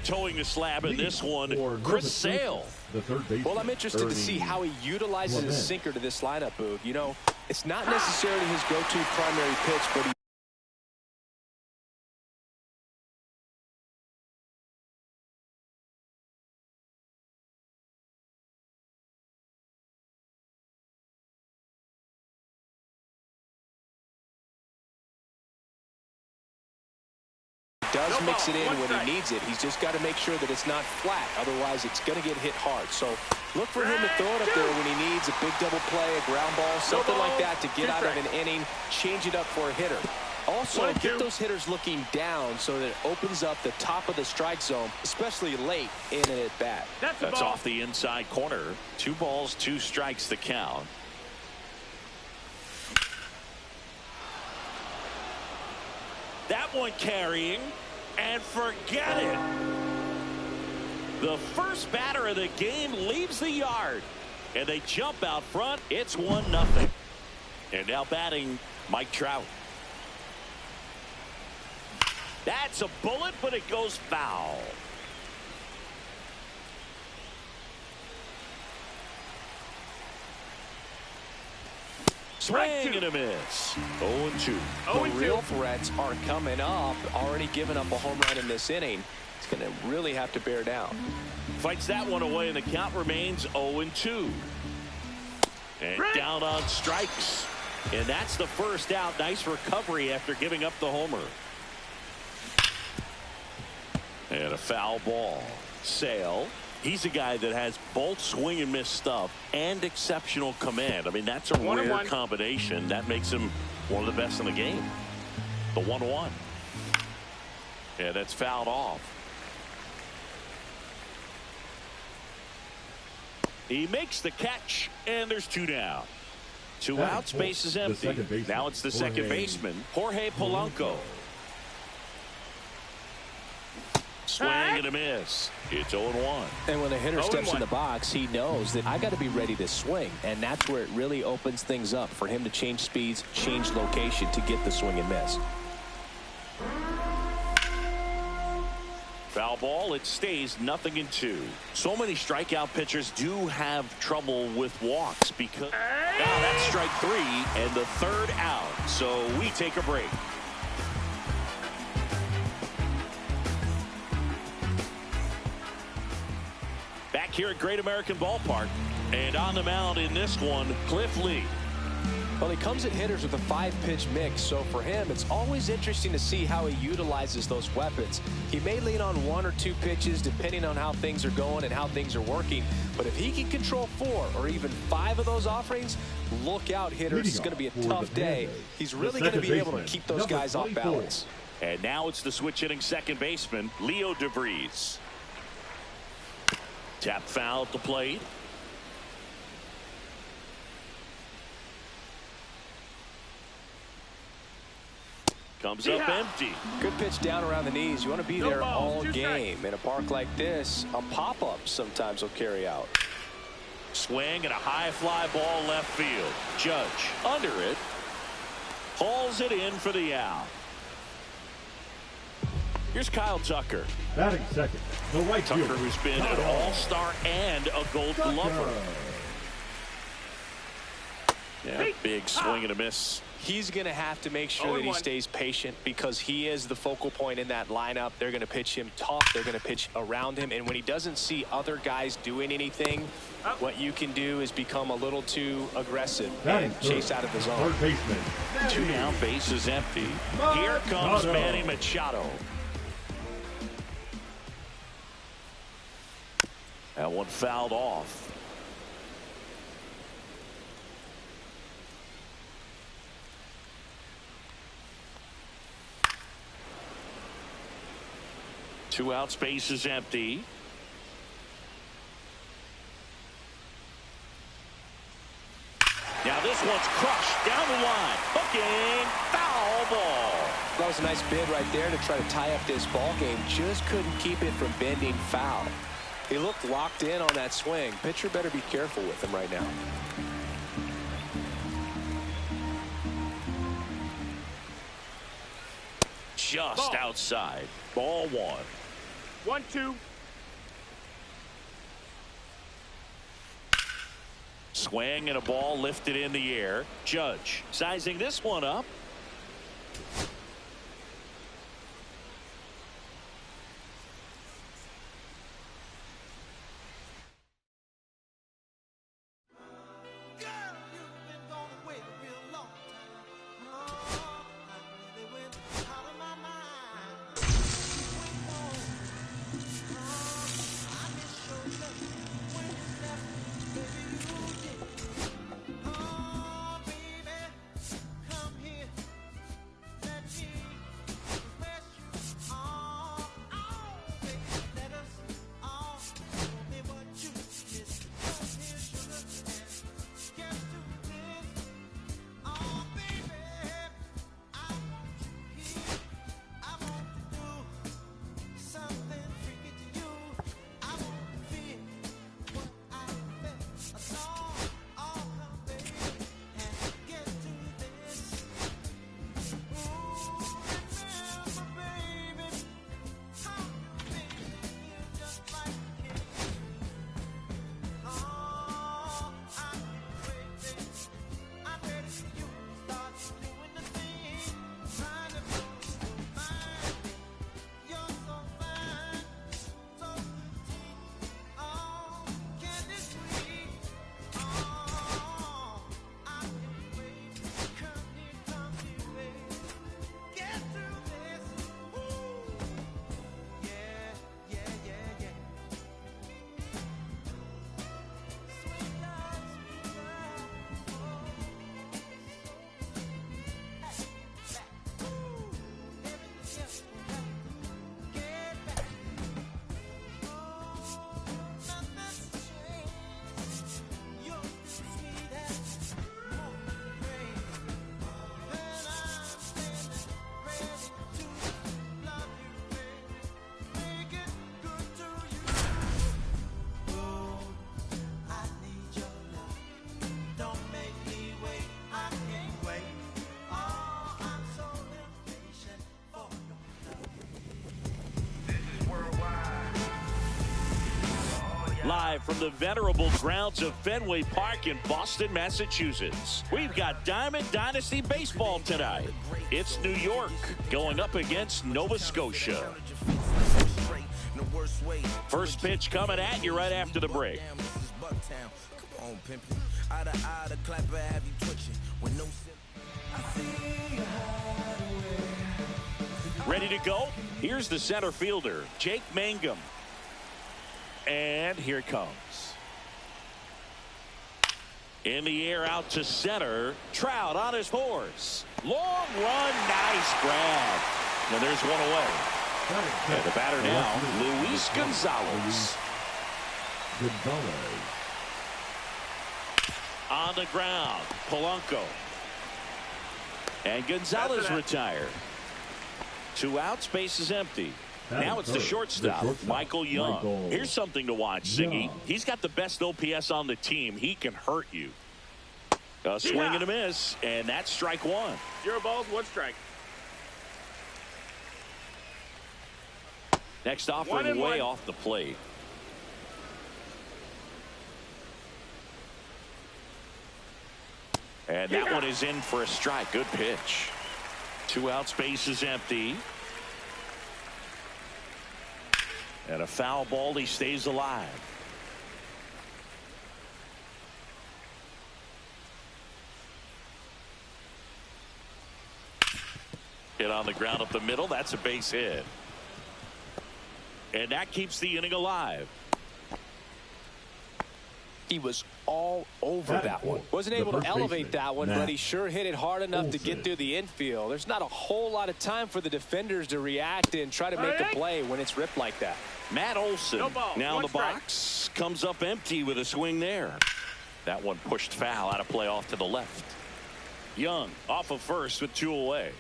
towing the slab in this one, Chris Sale. Well, I'm interested to see how he utilizes his sinker to this lineup, Boog. You know, it's not necessarily his go-to primary pitch, but he does mix it in when he needs it. He's just got to make sure that it's not flat. Otherwise, it's going to get hit hard. So look for him to throw it up there when he needs a big double play, a ground ball, something like that to get out of an inning, change it up for a hitter. Also, get those hitters looking down so that it opens up the top of the strike zone, especially late in an at-bat. That's off the inside corner. 2 balls, 2 strikes the count. That one carrying, and forget it. The first batter of the game leaves the yard, and they jump out front. It's 1-0. And now batting Mike Trout. That's a bullet, but it goes foul. Swing and a miss. 0-2. The real threats are coming up. Already given up a home run in this inning. It's going to really have to bear down. Fights that one away, and the count remains 0-2. And down on strikes. And that's the first out. Nice recovery after giving up the homer. And a foul ball. Sale. He's a guy that has both swing and miss stuff and exceptional command. I mean, that's a rare combination. That makes him one of the best in the game. The 1-1. Yeah, that's fouled off. He makes the catch, and there's 2 down. 2 outs, base is empty. Now it's the second baseman, Jorge Polanco. Swing and a miss. It's 0-1. And when a hitter steps in the box, he knows that I got to be ready to swing. And that's where it really opens things up for him to change speeds, change location to get the swing and miss. Foul ball. It stays 0-2. So many strikeout pitchers do have trouble with walks because now that's strike 3 and the 3rd out. So we take a break. Back here at Great American Ballpark, and on the mound in this one, Cliff Lee. Well, he comes at hitters with a 5-pitch mix, so for him, it's always interesting to see how he utilizes those weapons. He may lean on 1 or 2 pitches depending on how things are going and how things are working, but if he can control 4 or even 5 of those offerings, look out, hitters. It's going to be a tough day. He's really going to be able to keep those guys off balance. And now it's the switch-hitting second baseman, Leo DeVries. Tap foul at the plate. Comes up empty. Good pitch down around the knees. You want to be there all game. In a park like this, a pop-up sometimes will carry out. Swing and a high fly ball left field. Judge under it. Hauls it in for the out. Here's Kyle Tucker. Batting second, the right Tucker, fielder, who's been an all-star and a Gold Glover. Yeah, big swing and a miss. He's going to have to make sure that he stays patient because he is the focal point in that lineup. They're going to pitch him tough. They're going to pitch around him. And when he doesn't see other guys doing anything, what you can do is become a little too aggressive and chase out of the zone. 2 down, base is empty. Here comes Manny Machado. That one fouled off. Two out, space is empty. Now this one's crushed down the line. Hooking, foul ball. That was a nice bid right there to try to tie up this ball game. Just couldn't keep it from bending foul. He looked locked in on that swing. Pitcher better be careful with him right now. Just outside. Ball 1. 1-2. Swing and a ball lifted in the air. Judge sizing this one up. Live from the venerable grounds of Fenway Park in Boston, Massachusetts. We've got Diamond Dynasty Baseball tonight. It's New York going up against Nova Scotia. First pitch coming at you right after the break. Ready to go? Here's the center fielder, Jake Mangum. And here it comes. In the air out to center. Trout on his horse. Long run. Nice grab. And there's one away. And the batter now, Luis Gonzalez. On the ground, Polanco. And Gonzalez retired. 2 outs, base is empty. Now it's the shortstop, Michael Young. Here's something to watch, Ziggy. He's got the best OPS on the team. He can hurt you. A swing and a miss, and that's strike 1. 0 balls, 1 strike. Next offering way off the plate. And that one is in for a strike. Good pitch. 2 outs, base is empty. And a foul ball, he stays alive. Hit on the ground up the middle. That's a base hit. And that keeps the inning alive. He was all over that one. Wasn't able to elevate that one, but he sure hit it hard enough to get through the infield. There's not a whole lot of time for the defenders to react and try to make a play when it's ripped like that. Matt Olson now in the box, comes up empty with a swing there. That one pushed foul, out of play off to the left. Young off of first with 2 away.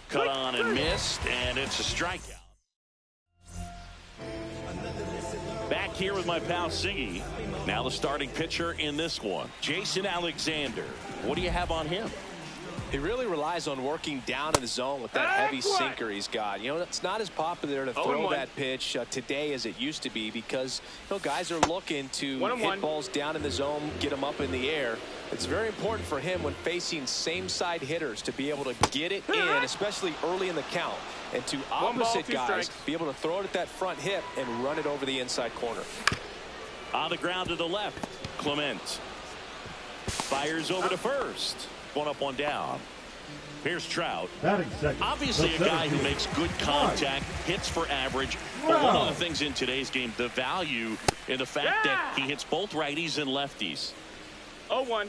Cut on and missed, and it's a strikeout. Back here with my pal Siggy. Now the starting pitcher in this one, Jason Alexander. What do you have on him? He really relies on working down in the zone with that heavy sinker he's got. You know, it's not as popular to throw that pitch today as it used to be because, you know, guys are looking to hit balls down in the zone, get them up in the air. It's very important for him when facing same-side hitters to be able to get it in, especially early in the count, and to opposite guys be able to throw it at that front hip and run it over the inside corner. On the ground to the left, Clement fires over to first. One up, one down. Here's Trout. Obviously a guy who makes good contact, hits for average. But one of the things in today's game, the value in the fact that he hits both righties and lefties. 0-1.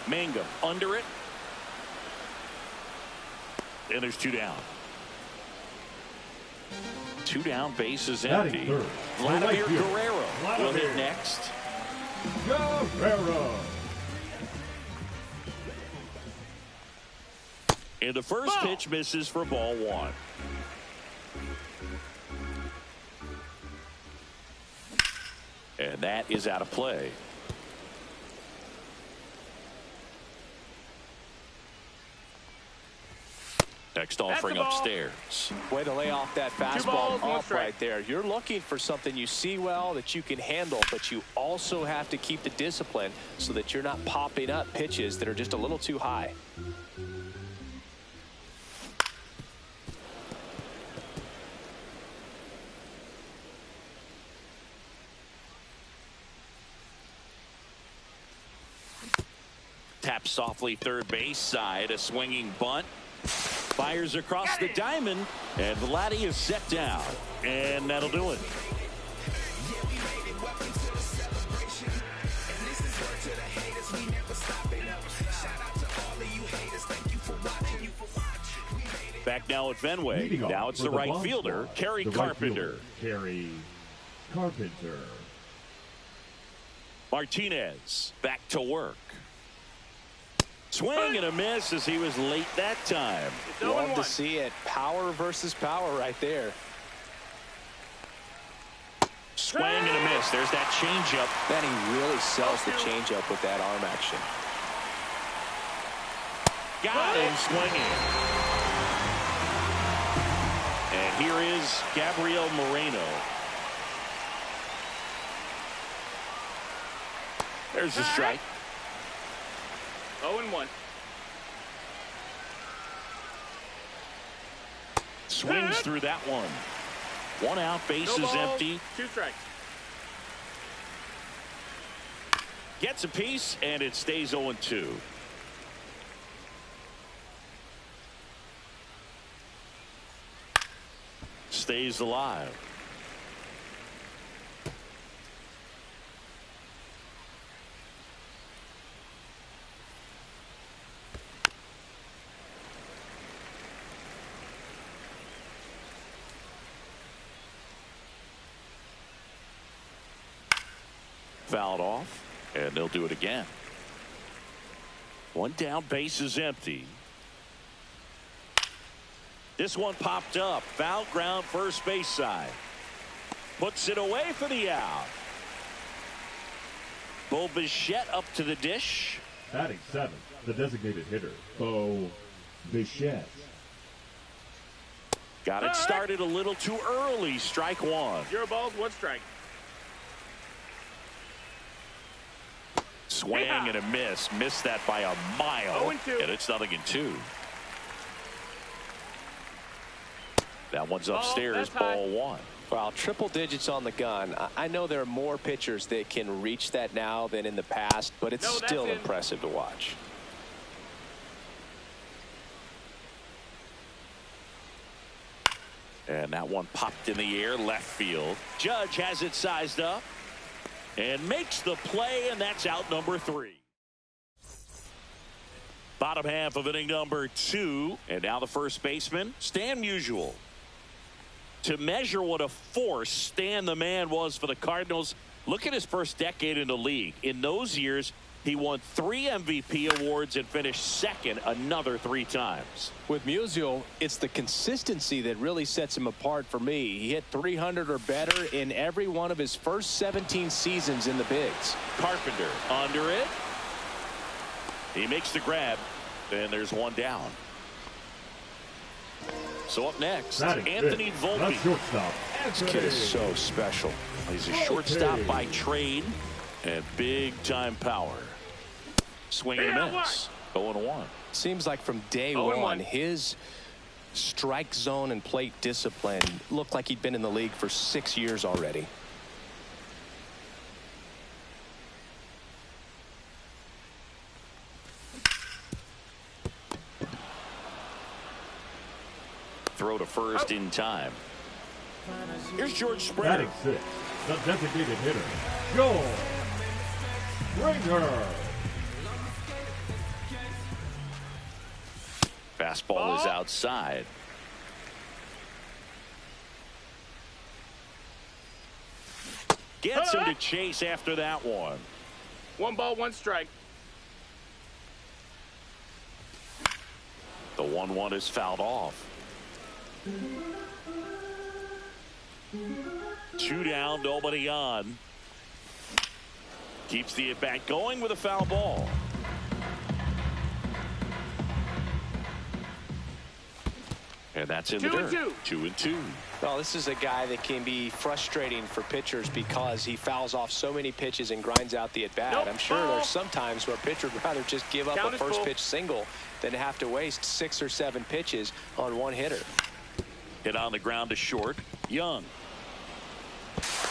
Mangum under it. And there's 2 down. 2 down, bases empty. Vladimir Guerrero will hit next. Guerrero. And the first pitch misses for ball 1. And that is out of play. Next offering upstairs. Way to lay off that fastball off right there. You're looking for something you see well that you can handle, but you also have to keep the discipline so that you're not popping up pitches that are just a little too high. Tap softly third base side, a swinging bunt. Fires across the diamond, and Vladdy is set down, and that'll do it. Back now at Fenway. Now it's the right fielder, Kerry Carpenter. Kerry Carpenter. Martinez back to work. Swing and a miss as he was late that time. Love to see it. Power versus power right there. Swing and a miss. There's that changeup. Then he really sells the changeup with that arm action. Got him swinging. And here is Gabriel Moreno. There's the strike. 0-1. Swings through that one. 1 out, bases empty. 2 strikes. Gets a piece, and it stays 0-2. Stays alive. Fouled off, and they'll do it again. 1 down, bases empty. This one popped up. Foul ground, first base side. Puts it away for the out. Bo Bichette up to the dish. Batting 7th, the designated hitter, Bo Bichette. Got it started a little too early. Strike 1. 0 balls, 1 strike. Swing and a miss. Missed that by a mile. 0-2. And it's 0-2. That one's upstairs, ball 1. Well, triple digits on the gun. I know there are more pitchers that can reach that now than in the past, but it's still impressive to watch. And that one popped in the air, left field. Judge has it sized up and makes the play, and that's out number 3. Bottom half of inning number 2, and now the first baseman, Stan Musial. To measure what a force Stan the Man was for the Cardinals, Look at his first decade in the league. In those years, he won 3 MVP awards and finished second another 3 times. With Musial, it's the consistency that really sets him apart for me. He hit 300 or better in every one of his first 17 seasons in the bigs. Carpenter under it. He makes the grab, and there's one down. So up next, Anthony Volpe. Shortstop. This kid is so special. He's a shortstop by trade and big-time power. Swing and a miss. 0-1. Seems like from day one, his strike zone and plate discipline looked like he'd been in the league for 6 years already. Throw to first in time. Here's George Springer. Batting 6, the designated hitter, George Springer. Fastball is outside. Gets him to chase after that one. 1 ball, 1 strike. The 1-1 is fouled off. 2 down, nobody on. Keeps the at-bat going with a foul ball. And that's in the dirt. 2-2. Well, this is a guy that can be frustrating for pitchers because he fouls off so many pitches and grinds out the at-bat. I'm sure there's some times where a pitcher would rather just give up a first pitch single than have to waste 6 or 7 pitches on one hitter. Hit on the ground to short. Young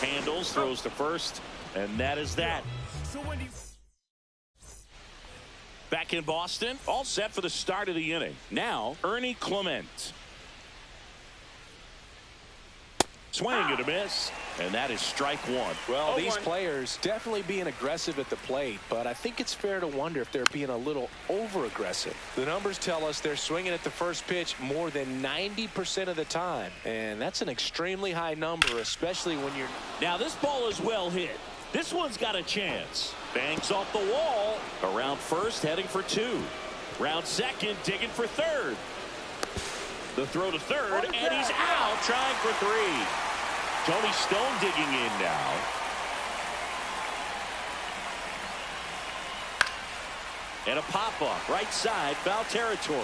handles, throws to first, and that is that. Back in Boston, all set for the start of the inning. Now, Ernie Clement. Swing and a miss, and that is strike 1. Well, these players definitely being aggressive at the plate, but I think it's fair to wonder if they're being a little over-aggressive. The numbers tell us they're swinging at the first pitch more than 90% of the time, and that's an extremely high number, especially when you're... Now, this ball is well hit. This one's got a chance. Bangs off the wall. Around first, heading for 2. Round second, digging for third. The throw to third, and he's out, trying for 3. Tony Stone digging in now. And a pop-up, right side, foul territory.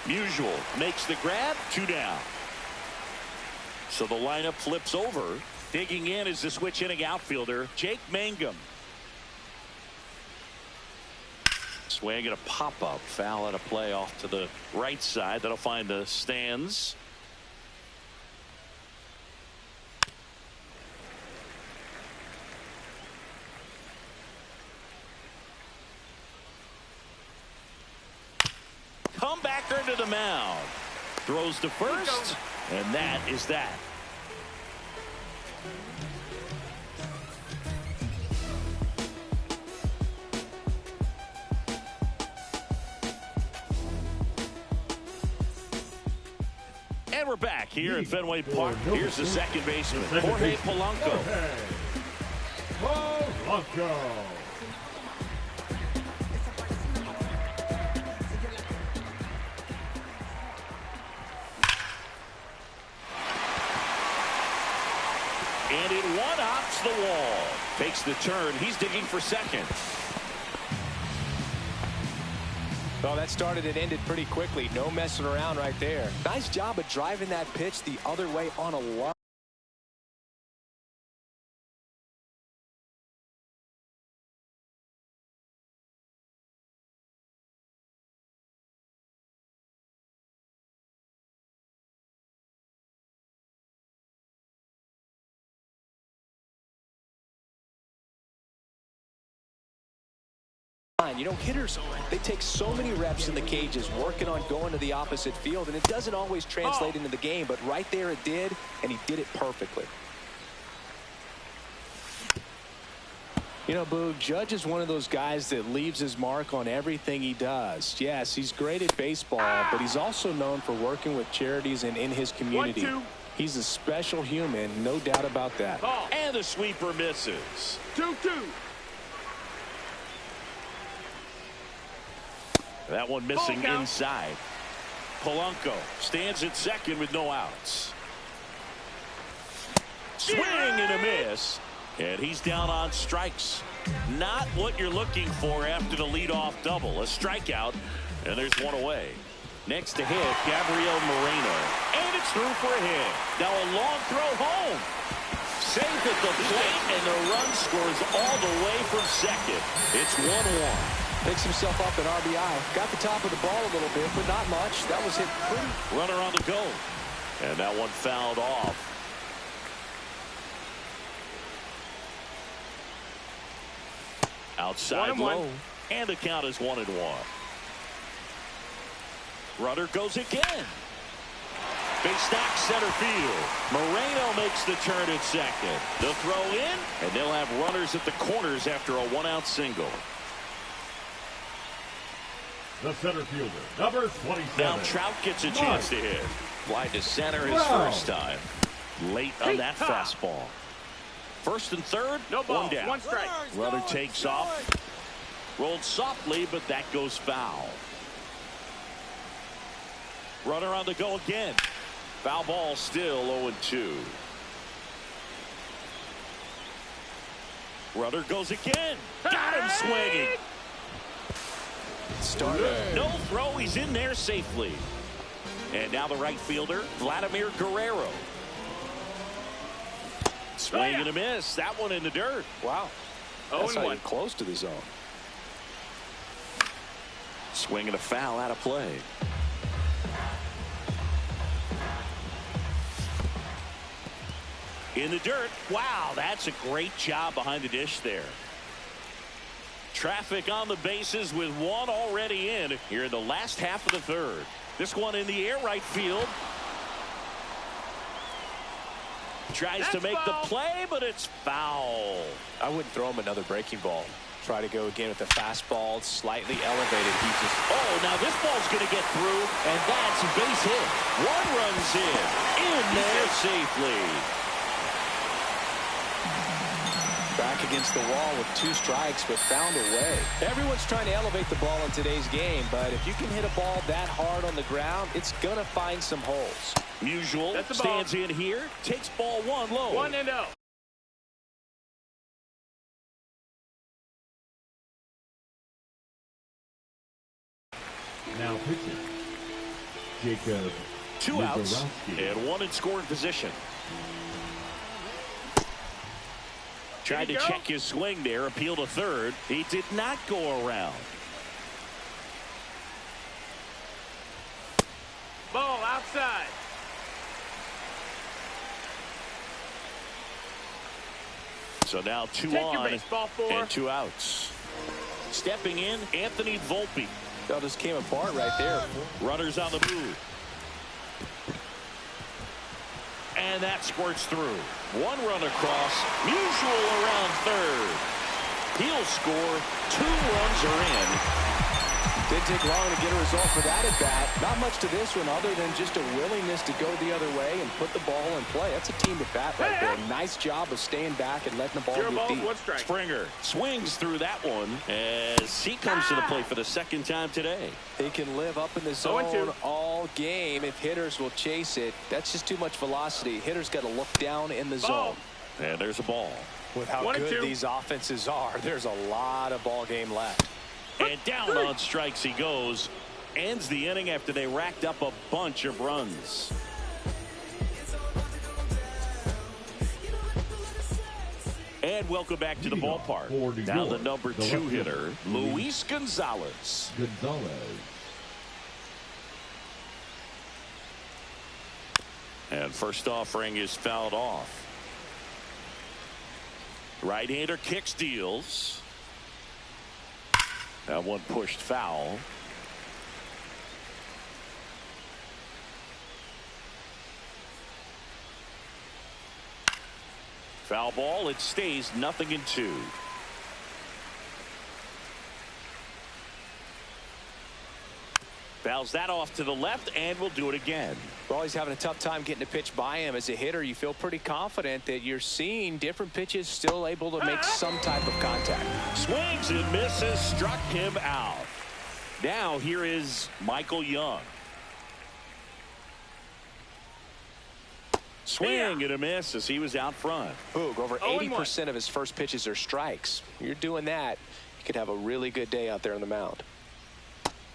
Musial makes the grab, 2 down. So the lineup flips over. Digging in is the switch inning outfielder, Jake Mangum. Swing and a pop-up, foul at a play off to the right side. That'll find the stands. Comebacker to the mound. Throws to first, and that is that. And we're back here at Fenway Park. Here's the second baseman, Jorge Polanco. Polanco. And it one-hops the wall. Takes the turn. He's digging for second. Well, that started and ended pretty quickly. No messing around right there. Nice job of driving that pitch the other way on a line. You know, hitters, they take so many reps in the cages working on going to the opposite field, and it doesn't always translate into the game, but right there it did, and he did it perfectly. You know, Boog, Judge is one of those guys that leaves his mark on everything he does. Yes, he's great at baseball, but he's also known for working with charities and in his community. 1-2. He's a special human, no doubt about that. Ball. And the sweeper misses. 2-2. That one missing Ball count. inside. Polanco stands at second with no outs. Swing and a miss. And he's down on strikes. Not what you're looking for after the leadoff double. A strikeout, and there's one away. Next to hit, Gabriel Moreno. And it's through for a hit. Now a long throw home. Safe at the plate, and the run scores all the way from second. It's 1-1. Picks himself up at RBI. Got the top of the ball a little bit, but not much. That was hit pretty. Runner on the go. And that one fouled off. Outside 1-1. low. And the count is 1-1. Runner goes again. Big stack center field. Moreno makes the turn at second. The throw in, and they'll have runners at the corners after a one-out single. The center fielder, number 27. Now Trout gets a chance to hit. Fly to center his first time. Late on that fastball. First and third, No ball. one down. One strike. Runner takes off. Rolled softly, but that goes foul. Runner on the go again. Foul ball, still 0-2. Runner goes again. Got him swinging. Started. No throw. He's in there safely. And now the right fielder, Vladimir Guerrero. Swing and a miss. That one in the dirt. Wow. That's not 0-1. even close to the zone. Swing and a foul out of play. In the dirt. Wow, that's a great job behind the dish there. Traffic on the bases with one already in here in the last half of the third. This one in the air, right field. Tries to make the play, but it's foul. I wouldn't throw him another breaking ball. Try to go again with the fastball, slightly elevated. He just. Oh, now this ball's going to get through, and that's a base hit. One runs in there safely. Back against the wall with 2 strikes, but found a way. Everyone's trying to elevate the ball in today's game, but if you can hit a ball that hard on the ground, it's going to find some holes. Musial stands in here, takes ball 1 low. 1-0. Now pitching, Jacob 2 outs Wiesorowski. and 1 in scoring position. Tried to check his swing there, appeal to third. He did not go around. Ball outside. So now 2 Take your on base, ball 4. and 2 outs. Stepping in, Anthony Volpe. That just came apart right there. Runners on the move. And that squirts through. 1 run across. Musial around third. He'll score. 2 runs are in. Didn't take long to get a result for that at bat. Not much to this one other than just a willingness to go the other way and put the ball in play. That's a team at bat right there. Nice job of staying back and letting the ball 0 get balls, deep. 1 strike. Springer swings through that one as he comes to the plate for the second time today. He can live up in the zone 0-2. all game if hitters will chase it. That's just too much velocity. Hitters got to look down in the Ball. zone. And there's a ball. With how 1-2. good these offenses are, there's a lot of ball game left. And down on strikes he goes. Ends the inning after they racked up a bunch of runs. And welcome back to the ballpark. Now the number 2 hitter, Luis Gonzalez. And first offering is fouled off. Right-hander kicks, deals. That one pushed foul. Foul ball. It stays 0-2. Fouls that off to the left and will do it again. Well, he's having a tough time getting a pitch by him. As a hitter, you feel pretty confident that you're seeing different pitches still able to make some type of contact. Swings and misses, struck him out. Now here is Michael Young. Swing and a miss as he was out front. Boog, over 80% of his first pitches are strikes. You're doing that, you could have a really good day out there on the mound.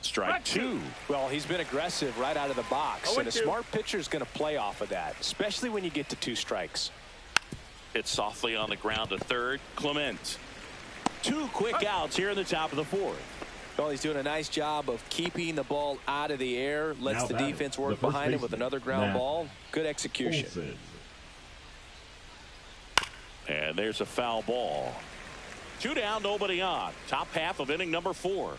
Strike two. Well, he's been aggressive right out of the box, and a smart pitcher is going to play off of that, especially when you get to 2 strikes. Hit softly on the ground to third. Clement. 2 quick outs here in the top of the 4th. Well, he's doing a nice job of keeping the ball out of the air, lets the defense work behind him with another ground ball. Good execution. Olsen. And there's a foul ball. 2 down, nobody on. Top half of inning number 4.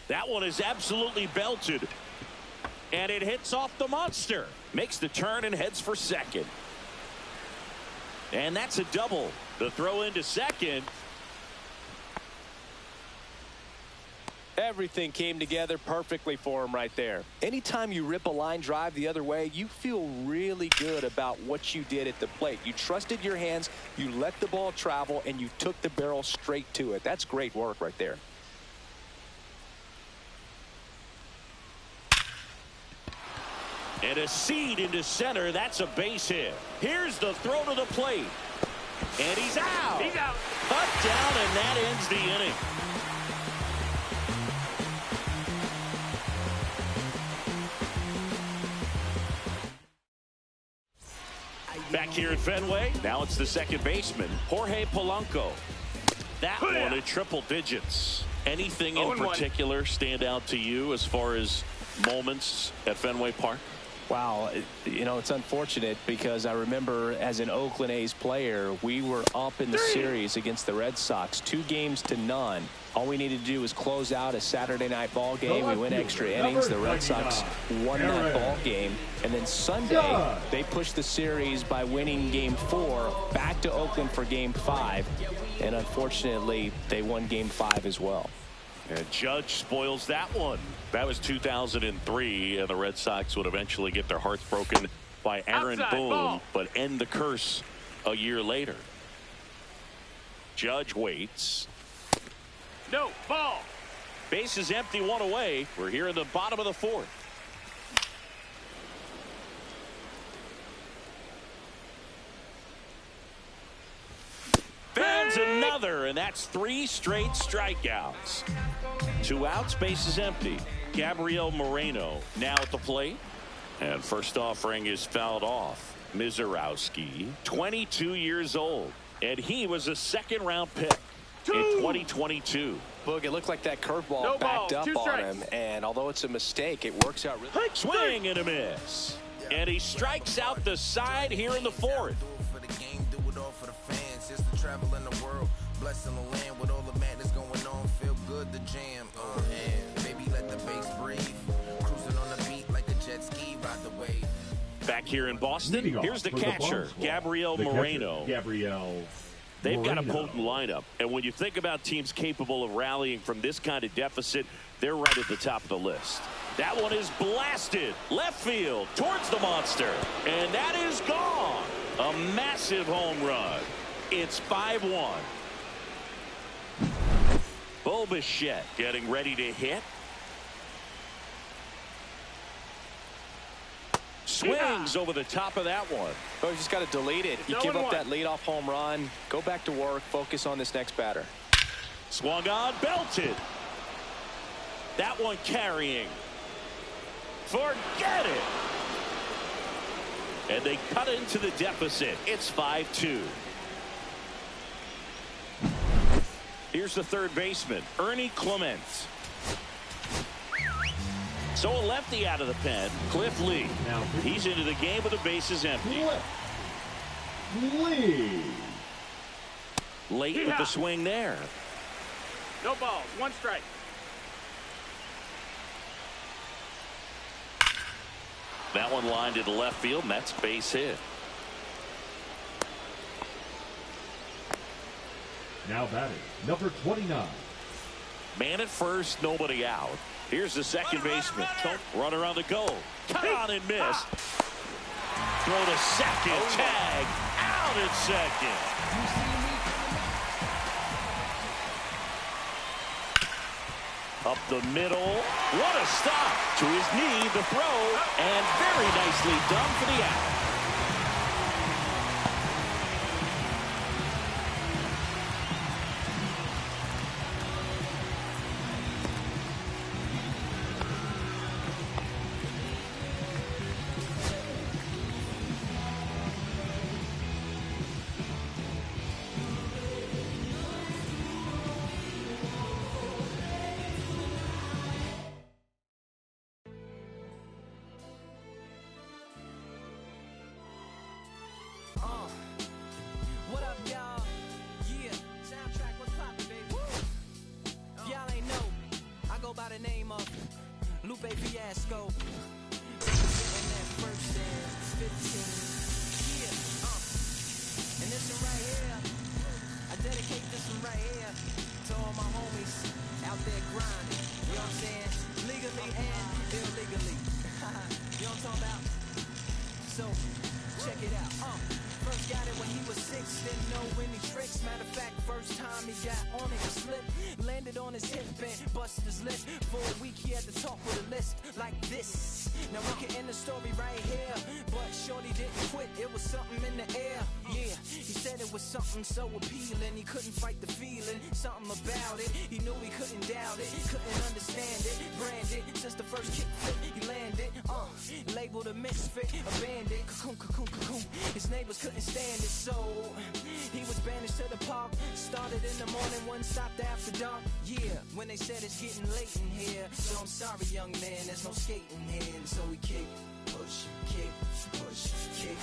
That one is absolutely belted. And it hits off the monster. Makes the turn and heads for second. And that's a double. The throw into second. Everything came together perfectly for him right there. Anytime you rip a line drive the other way, you feel really good about what you did at the plate. You trusted your hands, you let the ball travel, and you took the barrel straight to it. That's great work right there. And a seed into center. That's a base hit. Here's the throw to the plate. And he's out. He's out. Cut down, and that ends the inning. Back here at Fenway, now it's the second baseman, Jorge Polanco. That one at triple digits. Anything in particular stand out to you as far as moments at Fenway Park? Wow, you know, it's unfortunate because I remember as an Oakland A's player, we were up in the series against the Red Sox, 2-0. All we needed to do was close out a Saturday night ball game. We went extra innings. The Red Sox won that ball game. And then Sunday, they pushed the series by winning Game 4 back to Oakland for Game 5. And unfortunately, they won Game 5 as well. And Judge spoils that one. That was 2003, and the Red Sox would eventually get their hearts broken by Aaron Boone, but end the curse a year later. Judge waits. No, ball. Base is empty, 1 away. We're here in the bottom of the 4th. Fans another, and that's 3 straight strikeouts. 2 outs, base is empty. Gabriel Moreno now at the plate. And first offering is fouled off. Mizorowski, 22 years old. And he was a 2nd-round pick in 2022. Boog, it looked like that curveball backed up on him. And although it's a mistake, it works out really. Swing and a miss. And he strikes out the side here in the 4th. Travel in the world, blessing the land with all the madness going on. Feel good to jam. And baby, let the bass breathe. Cruising on the beat like a jet ski, ride the wave. Back here in Boston, here's the catcher, Gabriel Moreno. They've got a potent lineup, and when you think about teams capable of rallying from this kind of deficit, they're right at the top of the list. That one is blasted left field towards the monster, and that is gone. A massive home run. It's 5-1. Bo Bichette getting ready to hit. Swings over the top of that one. Oh, you just got to delete it. You give up that leadoff home run. Go back to work. Focus on this next batter. Swung on, belted. That one carrying. Forget it. And they cut into the deficit. It's 5-2. Here's the third baseman, Ernie Clement. So a lefty out of the pen, Cliff Lee. Now, he's into the game with the bases empty. Lee. Late with the swing there. No balls, 1 strike. That one lined into left field, and that's base hit. Now batting, number 29. Man at first, nobody out. Here's the second baseman. Runner on the go. Cut on and miss. Throw to second. Tag. Out at second. Up the middle. What a stop. To his knee, the throw. And very nicely done for the out. What up, y'all? Yeah, soundtrack, what's poppin', baby? Y'all ain't know me. I go by the name of Lupe Fiasco. And that first and 15. Yeah, and this one right here, I dedicate this one right here to all my homies out there grinding. You know what I'm saying? Legally and illegally. You know what I'm talking about? So, check it out. First got it when he was 6, didn't know any tricks. Matter of fact, first time he got on it, he slipped. Landed on his hip and busted his lip. For a week he had to talk with a list like this. Now we can end the story right here, but shorty didn't quit, it was something in the air. Yeah, he said it was something so appealing, he couldn't fight the feeling, something about it. He knew he couldn't doubt it, couldn't understand it. Branded, since the first kick flip, he landed. Labeled a misfit, a bandit. Cocoon, cocoon, cocoon. His neighbors couldn't stand it, so he was banished to the park. Started in the morning, one stopped after dark. Yeah, when they said it's getting late in here, so I'm sorry, young man, there's no skating here. And so we kick, push, kick, push, kick,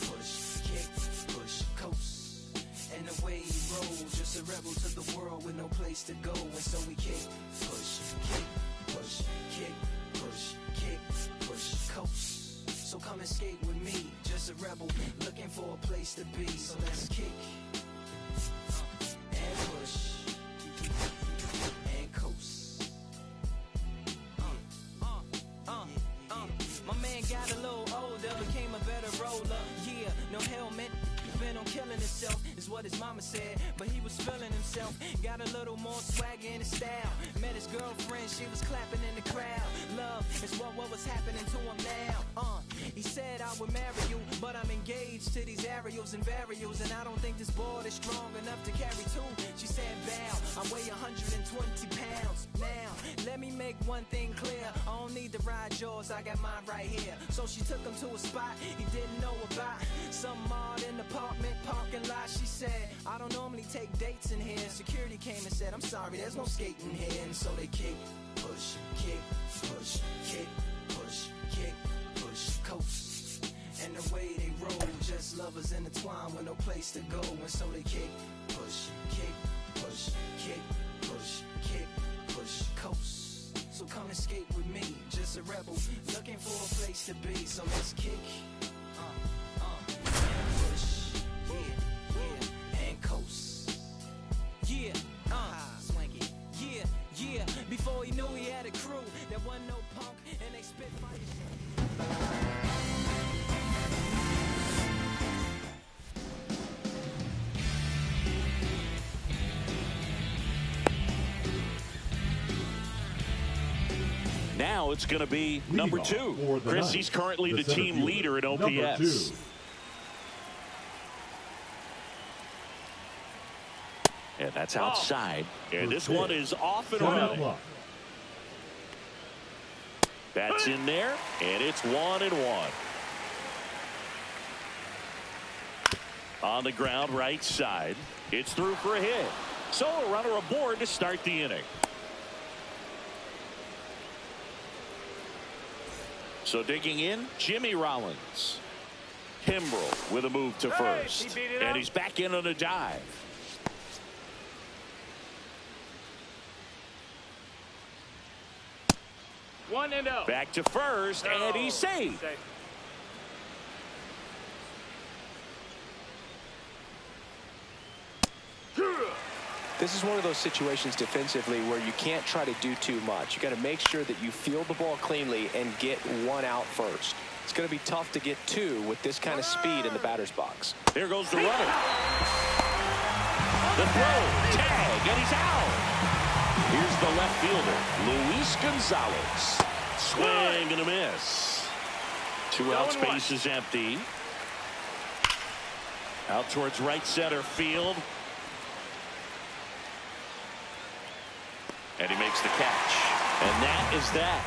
push, kick, push, coast. And the way he rolls, just a rebel to the world with no place to go. And so we kick, push, kick, push, kick, push, kick, push, coast. So come and skate with me, just a rebel looking for a place to be. So let's kick and push and coast. My man got a little older, became a better roller. Yeah, no helmet, been on killing himself, is what his mama said. But he was feeling himself, got a little more swagger in his style. Met his girlfriend, she was clapping in the crowd. Love is what was happening to him now. He said I would marry you, but I'm engaged to these aerials and varials, and I don't think this board is strong enough to carry two. She said bow, I weigh 120 pounds. Now, let me make one thing clear, I don't need to ride yours, I got mine right here. So she took him to a spot he didn't know about, some odd in the apartment parking lot. She said, I don't normally take dates in here. Security came and said, I'm sorry, there's no skating here. And so they kick, push, kick, push, kick, push, kick, push, coast. And the way they roll, just lovers intertwined with no place to go. And so they kick, push, kick, push, kick, push, kick, push, coast. So come and skate with me, just a rebel looking for a place to be. So let's kick and push, yeah, and coast. Yeah, swanky. Yeah, yeah. Before he knew he had a crew, there wasn't no punk, and they spit fire. Now it's going to be number 2. Chris, he's currently the team leader in OPS. And that's outside. And this one is off and running. That's in there, and it's 1-1. On the ground, right side. It's through for a hit. So a runner aboard to start the inning. So digging in, Jimmy Rollins. Kimbrel with a move to first. And he's back in on a dive. Back to first, and he's safe. This is one of those situations defensively where you can't try to do too much. You got to make sure that you field the ball cleanly and get one out first. It's going to be tough to get two with this kind of speed in the batter's box. There goes the runner. The throw, tag, and he's out. Here's the left fielder, Luis Gonzalez. Swing and a miss. 2 outs, base is empty. Out towards right center field. And he makes the catch. And that is that.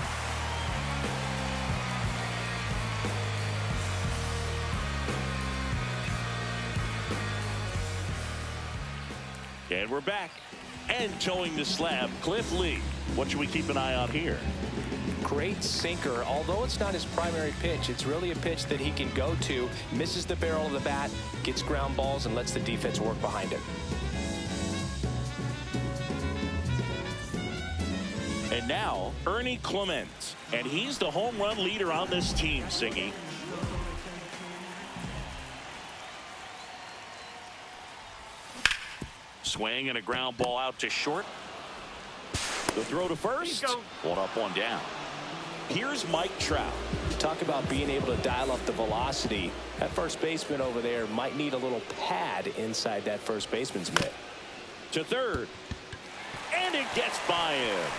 And we're back. And towing the slab, Cliff Lee. What should we keep an eye on here? Great sinker. Although it's not his primary pitch, it's really a pitch that he can go to, misses the barrel of the bat, gets ground balls, and lets the defense work behind it. And now, Ernie Clement. And he's the home run leader on this team, Singy. Swing and a ground ball out to short. The throw to first. One up, one down. Here's Mike Trout. Talk about being able to dial up the velocity. That first baseman over there might need a little pad inside that first baseman's mitt. To third. And it gets by him.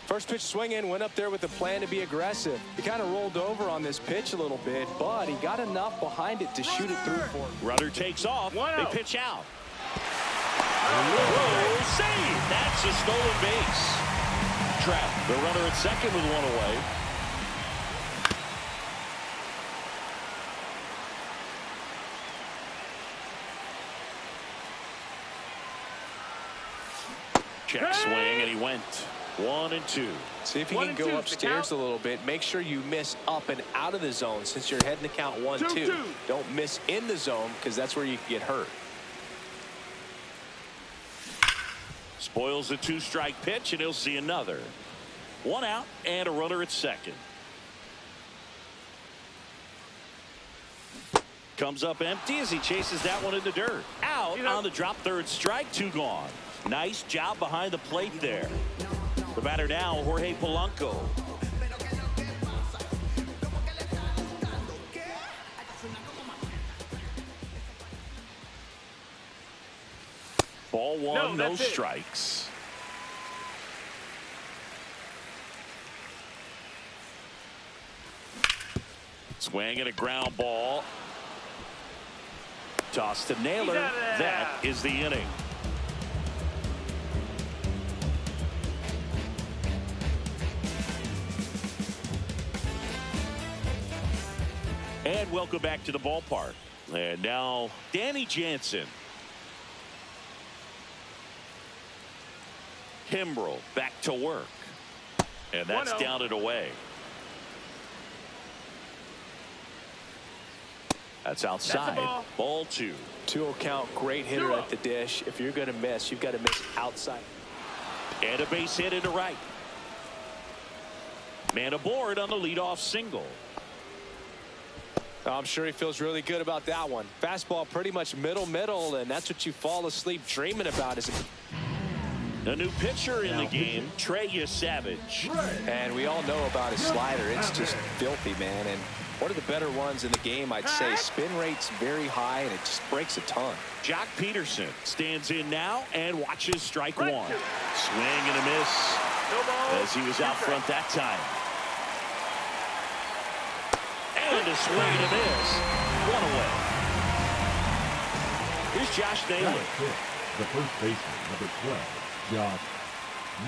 First pitch swinging, went up there with the plan to be aggressive. He kind of rolled over on this pitch a little bit, but he got enough behind it to shoot it through for him. Runner takes off. They pitch out. Whoa, save. That's a stolen base. Trout, the runner at second with one away. Check swing, and he went 1-2. See if you can go upstairs a little bit. Make sure you miss up and out of the zone since you're heading to count 1-2. Don't miss in the zone because that's where you can get hurt. Spoils the 2-strike pitch, and he'll see another. 1 out and a runner at second. Comes up empty as he chases that one in the dirt. Out on the drop, third strike, 2 gone. Nice job behind the plate there. The batter now, Jorge Polanco. Ball one, no strikes. Swing and a ground ball. Toss to Naylor. That is the inning. And welcome back to the ballpark. And now Danny Jansen. Kimbrel back to work. And that's down and away. That's outside. Ball 2. 2-0 count. Great hitter at the dish. If you're going to miss, you've got to miss outside. And a base hit into right. Man aboard on the leadoff single. I'm sure he feels really good about that one. Fastball pretty much middle, and that's what you fall asleep dreaming about. Is a new pitcher in the game, Trey Savage. And we all know about his slider. It's just filthy, man. And one of the better ones in the game, I'd say. Spin rate's very high, and it just breaks a ton. Jock Peterson stands in now and watches strike 1. Swing and a miss as he was out front that time. And a swing and a miss. 1 away. Here's Josh Naylor. The first baseman, number 12, Josh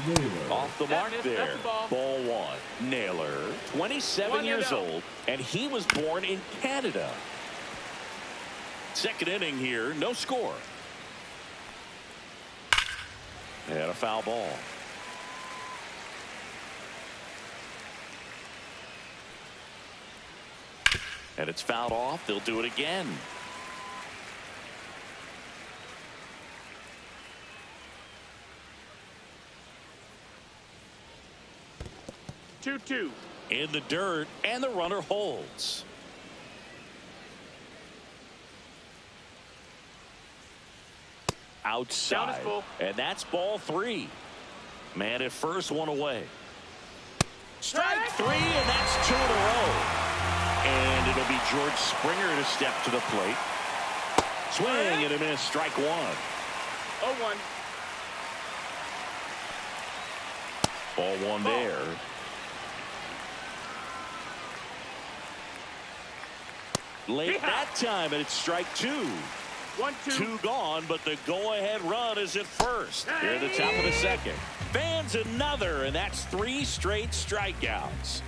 Naylor. Off the mark there. Ball 1. Naylor, 27 years old, and he was born in Canada. Second inning here, no score. And a foul ball. And it's fouled off. They'll do it again. Two. In the dirt, and the runner holds. outside. And that's ball 3. Man at first, 1 away. Strike 3, and that's 2 in a row. And it'll be George Springer to step to the plate. Swing and a miss. Strike 1. 0-1. Ball 1 there. Late that time, and it's strike 2. 1-2. 2 gone, but the go-ahead run is at first. Here at the top of the second. Fans another, and that's 3 straight strikeouts.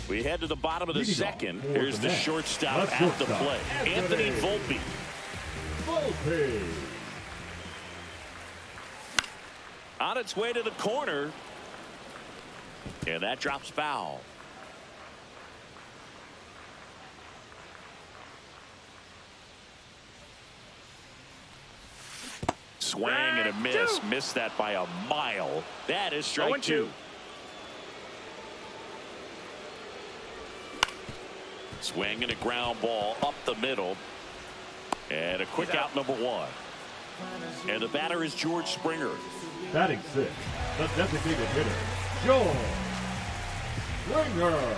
We head to the bottom of the second. Here's the shortstop at the plate. Anthony Volpe. On its way to the corner. And that drops foul. Swing and a miss. Missed that by a mile. That is strike 2. Swing and a ground ball up the middle. And a quick out number 1. And the batter is George Springer. Batting 6, the designated hitter, George Springer.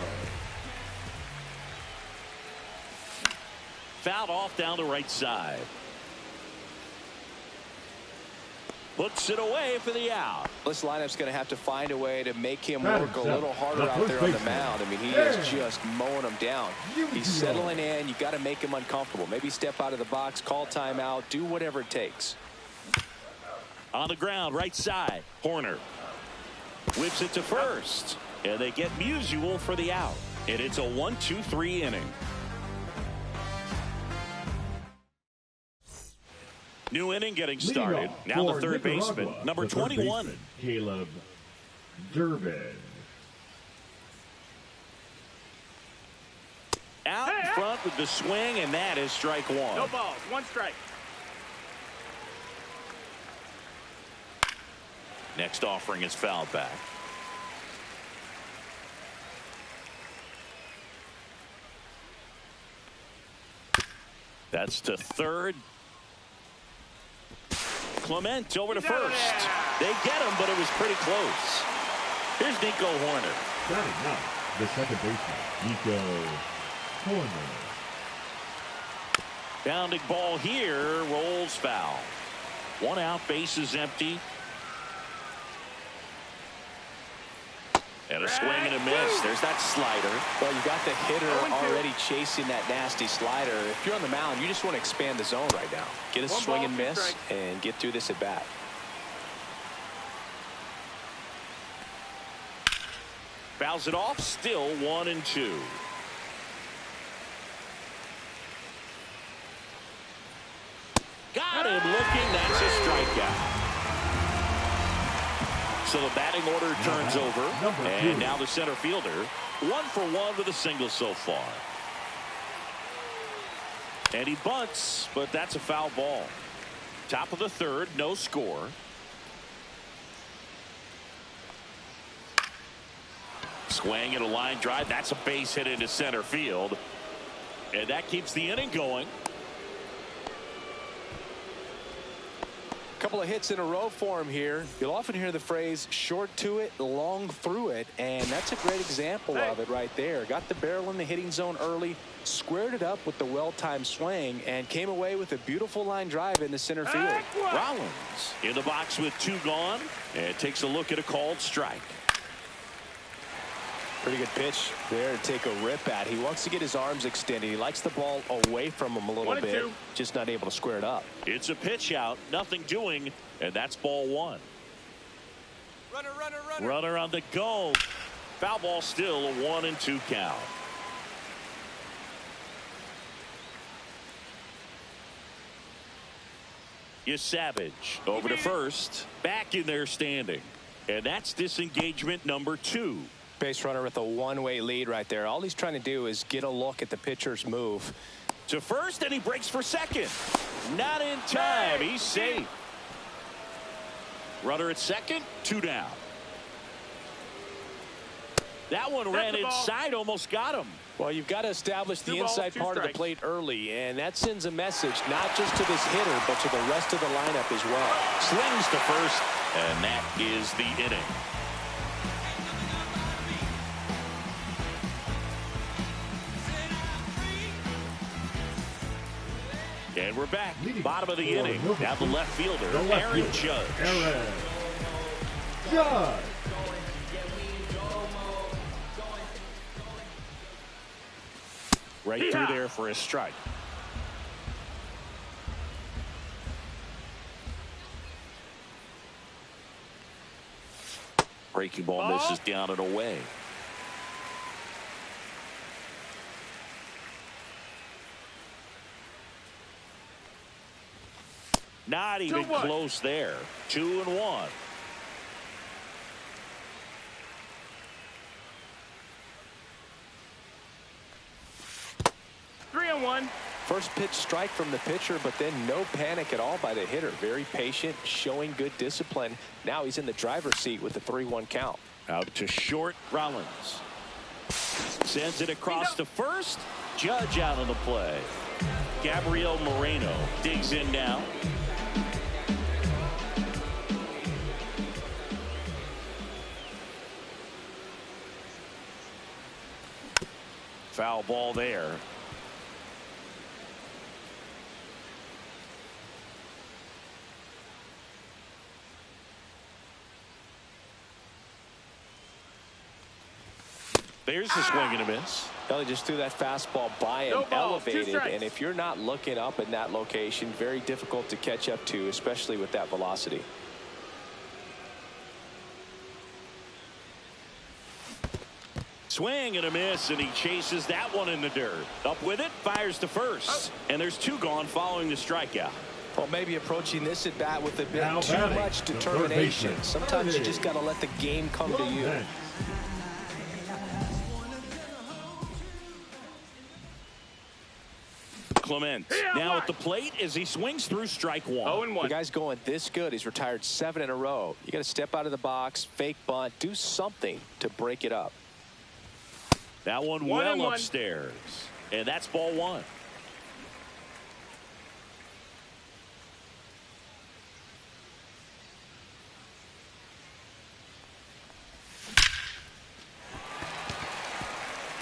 Fouled off down the right side. Puts it away for the out. This lineup's going to have to find a way to make him work a little harder out there on the mound. I mean, he is just mowing him down. He's settling in. You got to make him uncomfortable. Maybe step out of the box, call timeout, do whatever it takes. On the ground, right side. Horner whips it to first, and they get Musial for the out. And it's a 1-2-3 inning. New inning getting started. Now the third baseman, number 21. Caleb Durbin. Out in front with the swing, and that is strike 1. No balls, 1 strike. Next offering is fouled back. That's to third. Clement over to first. They get him, but it was pretty close. Here's Nico Horner. Batting up, the second baseman, Nico Horner. Bounding ball here, rolls foul. 1 out, bases empty. And a swing and a miss. There's that slider. Well, you got the hitter already chasing that nasty slider. If you're on the mound, you just want to expand the zone right now. Get a swing and miss and get through this at bat. Fouls it off. Still 1-2. Got him looking. That's a strikeout. So the batting order turns over, and now the center fielder 1 for 1 with a single so far. And he bunts, but that's a foul ball. Top of the third, no score. Swing and a line drive. That's a base hit into center field, and that keeps the inning going. Couple of hits in a row for him here. You'll often hear the phrase short to it, long through it, and that's a great example of it right there. Got the barrel in the hitting zone early, squared it up with the well-timed swing, and came away with a beautiful line drive in the center field. Rollins in the box with 2 gone, and takes a look at a called strike. Pretty good pitch there to take a rip at. He wants to get his arms extended. He likes the ball away from him a little bit. Just not able to square it up. It's a pitch out. Nothing doing. And that's ball 1. Runner, runner, runner. Runner on the go. Foul ball still, a 1-2 count. Savage over to first. Back in there standing. And that's disengagement number 2. Base runner with a one-way lead right there. All he's trying to do is get a look at the pitcher's move. To first, and he breaks for second. Not in time. He's safe. Runner at second, 2 down. That one ran inside, almost got him. Well, you've got to establish the 2 balls, inside 2 part of the strikes. plate early, and that sends a message not just to this hitter, but to the rest of the lineup as well. Slings to first, and that is the inning. And we're back. Bottom of the inning. Now the left fielder, Aaron Judge. Aaron Judge. Right through there for a strike. Breaking ball misses down and away. Not even close there. 2-1. First pitch strike from the pitcher, but then no panic at all by the hitter. Very patient, showing good discipline. Now he's in the driver's seat with the 3-1 count. Out to short, Rollins. Sends it across to first. Judge out on the play. Gabriel Moreno digs in now. Foul ball there. There's the swing and a miss. Well, he just threw that fastball by him, elevated, and if you're not looking up in that location, very difficult to catch up to, especially with that velocity. Swing and a miss, and he chases that one in the dirt. Up with it, fires to first. And there's 2 gone following the strikeout. Well, maybe approaching this at bat with a bit Now too batting, much the determination. third baseman, Sometimes you just got to let the game come to you. Clement now at the plate as he swings through strike 1. The guy's going this good. He's retired 7 in a row. You got to step out of the box, fake bunt, do something to break it up. That one well upstairs. And that's ball 1.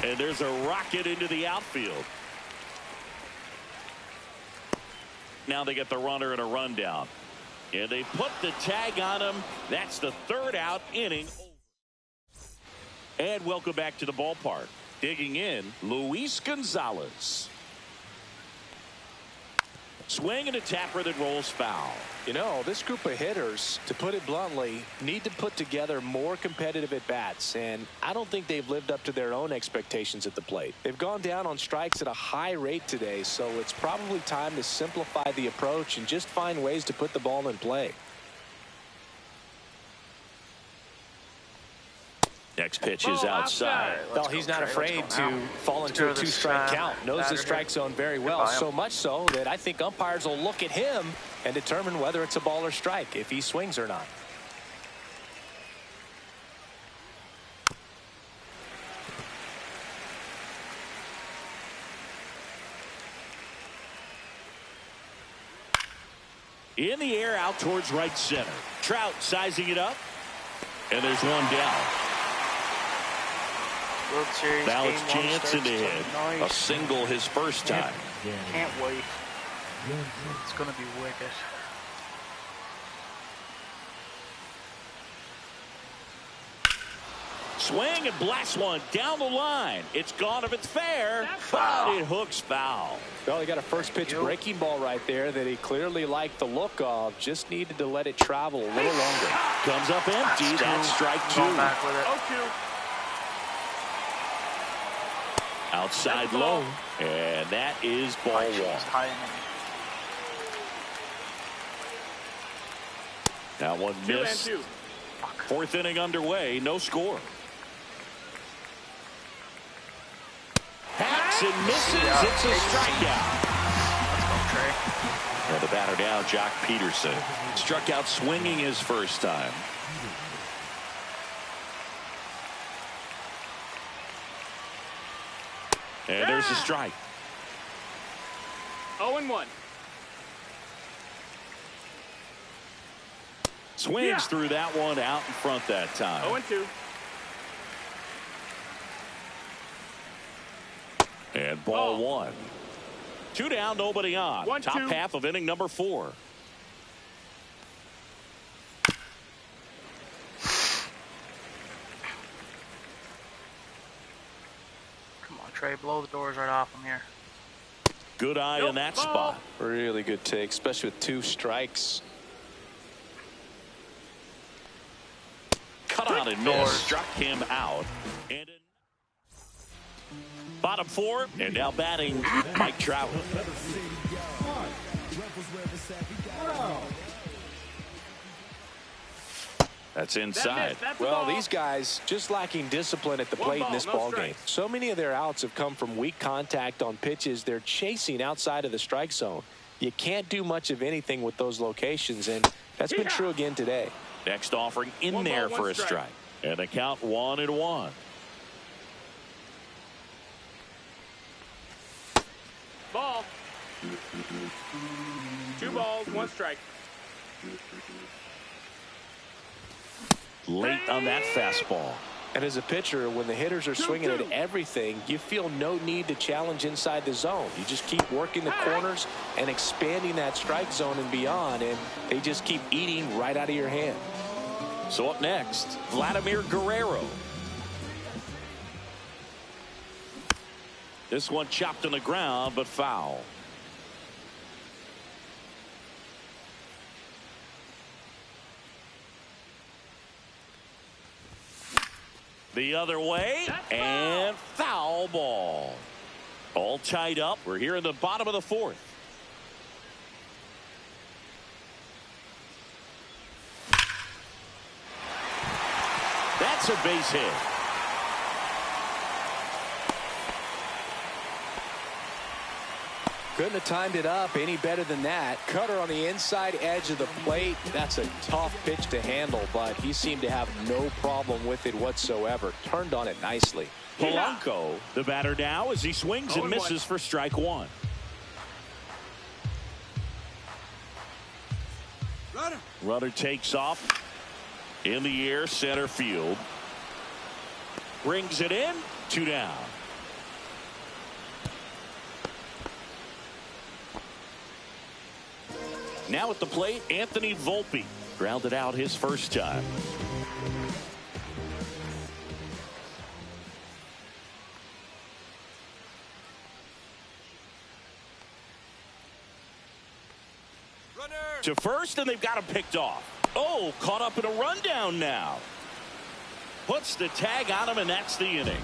And there's a rocket into the outfield. Now they get the runner and a rundown. And they put the tag on him. That's the 3rd out, inning. And welcome back to the ballpark. Digging in, Luis Gonzalez. Swing and a tapper that rolls foul. You know, this group of hitters, to put it bluntly, need to put together more competitive at-bats, and I don't think they've lived up to their own expectations at the plate. They've gone down on strikes at a high rate today, so it's probably time to simplify the approach and just find ways to put the ball in play. Next pitch is outside. Well, he's not afraid to fall into a 2-strike count. Knows the strike zone very well, so much so that I think umpires will look at him and determine whether it's a ball or strike, if he swings or not. In the air out towards right center. Trout sizing it up. And there's one down. World Series Alex game Jansen to hit. nice. A single his first time. Can't wait. It's going to be wicked. Swing and blast one down the line. It's gone if it's fair, but it hooks foul. Well, he got a first pitch breaking ball right there that he clearly liked the look of. Just needed to let it travel a little longer. Comes up empty. That's strike 2. Going back with it. Outside low. And that is ball 1. High That one missed. 4th inning underway. No score. Hacks and misses. It's a strikeout. Let's go, Trey. And the batter now, Jock Peterson. Struck out swinging his first time. And there's a strike. 0-1. Swings through that one out in front that time. 0-2. And ball one. 2 down, nobody on. 1-2. Top half of inning number 4. Come on, Trey, blow the doors right off him here. Good eye in that spot. Really good take, especially with 2 strikes. Cut on and miss. Struck him out. And bottom 4, and now batting Mike Trout. That's inside. Well, these guys just lacking discipline at the plate in this ball game. So many of their outs have come from weak contact on pitches they're chasing outside of the strike zone. You can't do much of anything with those locations, and that's been true again today. Next offering in there for a strike. And a count 1-1. Ball. 2 balls, 1 strike. Late on that fastball. And as a pitcher, when the hitters are swinging at everything, you feel no need to challenge inside the zone. You just keep working the corners and expanding that strike zone and beyond, and they just keep eating right out of your hand. So up next, Vladimir Guerrero. This one chopped on the ground, but foul. The other way, and foul ball. All tied up. We're here in the bottom of the 4th. That's a base hit. Couldn't have timed it up any better than that. Cutter on the inside edge of the plate. That's a tough pitch to handle, but he seemed to have no problem with it whatsoever. Turned on it nicely. Polanco, the batter now, as he swings and misses for strike 1. Runner takes off in the air, center field. Brings it in, 2 down. Now at the plate, Anthony Volpe. Grounded out his first time. Runner. To first, and they've got him picked off. Oh, caught up in a rundown now. Puts the tag on him, and that's the inning.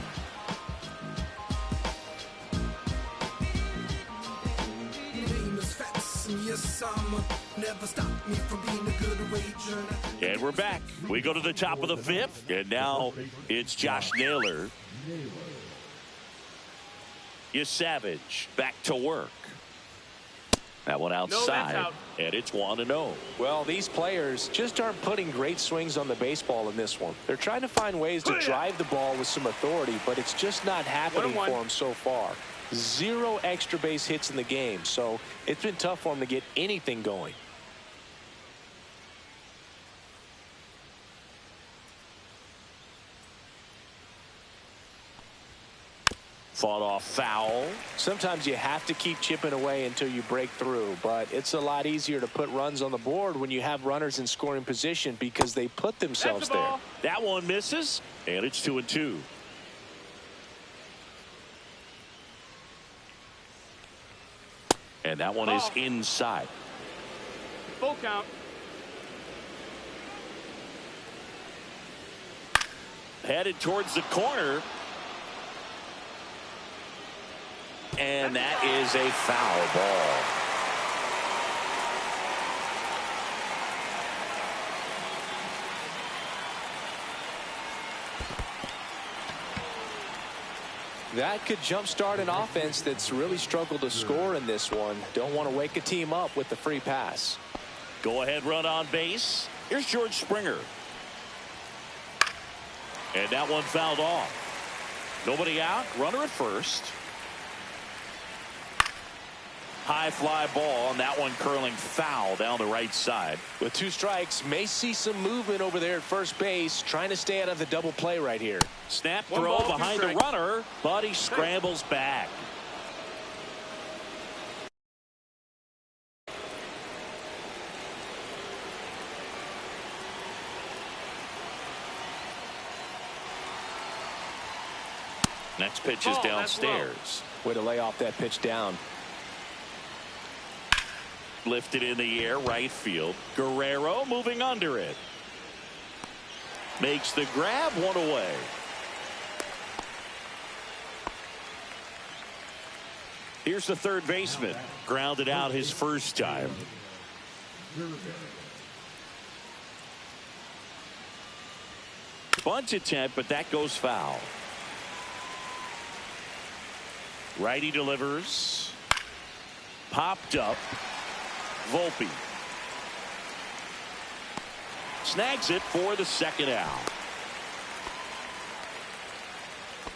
And we're back. We go to the top of the 5th, and now it's Josh Naylor. Savage back to work. That one outside, and it's 1-0. Well, these players just aren't putting great swings on the baseball in this one. They're trying to find ways to drive the ball with some authority, but it's just not happening for them so far. 0 extra base hits in the game, so it's been tough for them to get anything going. Fought off foul. Sometimes you have to keep chipping away until you break through, but it's a lot easier to put runs on the board when you have runners in scoring position because they put themselves there. That one misses, and it's 2-2. And that one is inside. Full count. Headed towards the corner. And that is a foul ball. That could jumpstart an offense that's really struggled to score in this one. Don't want to wake a team up with the free pass. Go ahead run on base. Here's George Springer. And that one fouled off. Nobody out. Runner at first. High fly ball, and that one curling foul down the right side. With 2 strikes, may see some movement over there at first base, trying to stay out of the double play right here. Snap One throw ball, 2 behind the strikes. runner, but he scrambles back. Next pitch is downstairs. Way to lay off that pitch down. Lifted in the air, right field. Guerrero moving under it. Makes the grab, 1 away. Here's the third baseman. Grounded out his first time. Bunt attempt, but that goes foul. Righty delivers. Popped up. Volpe snags it for the second out.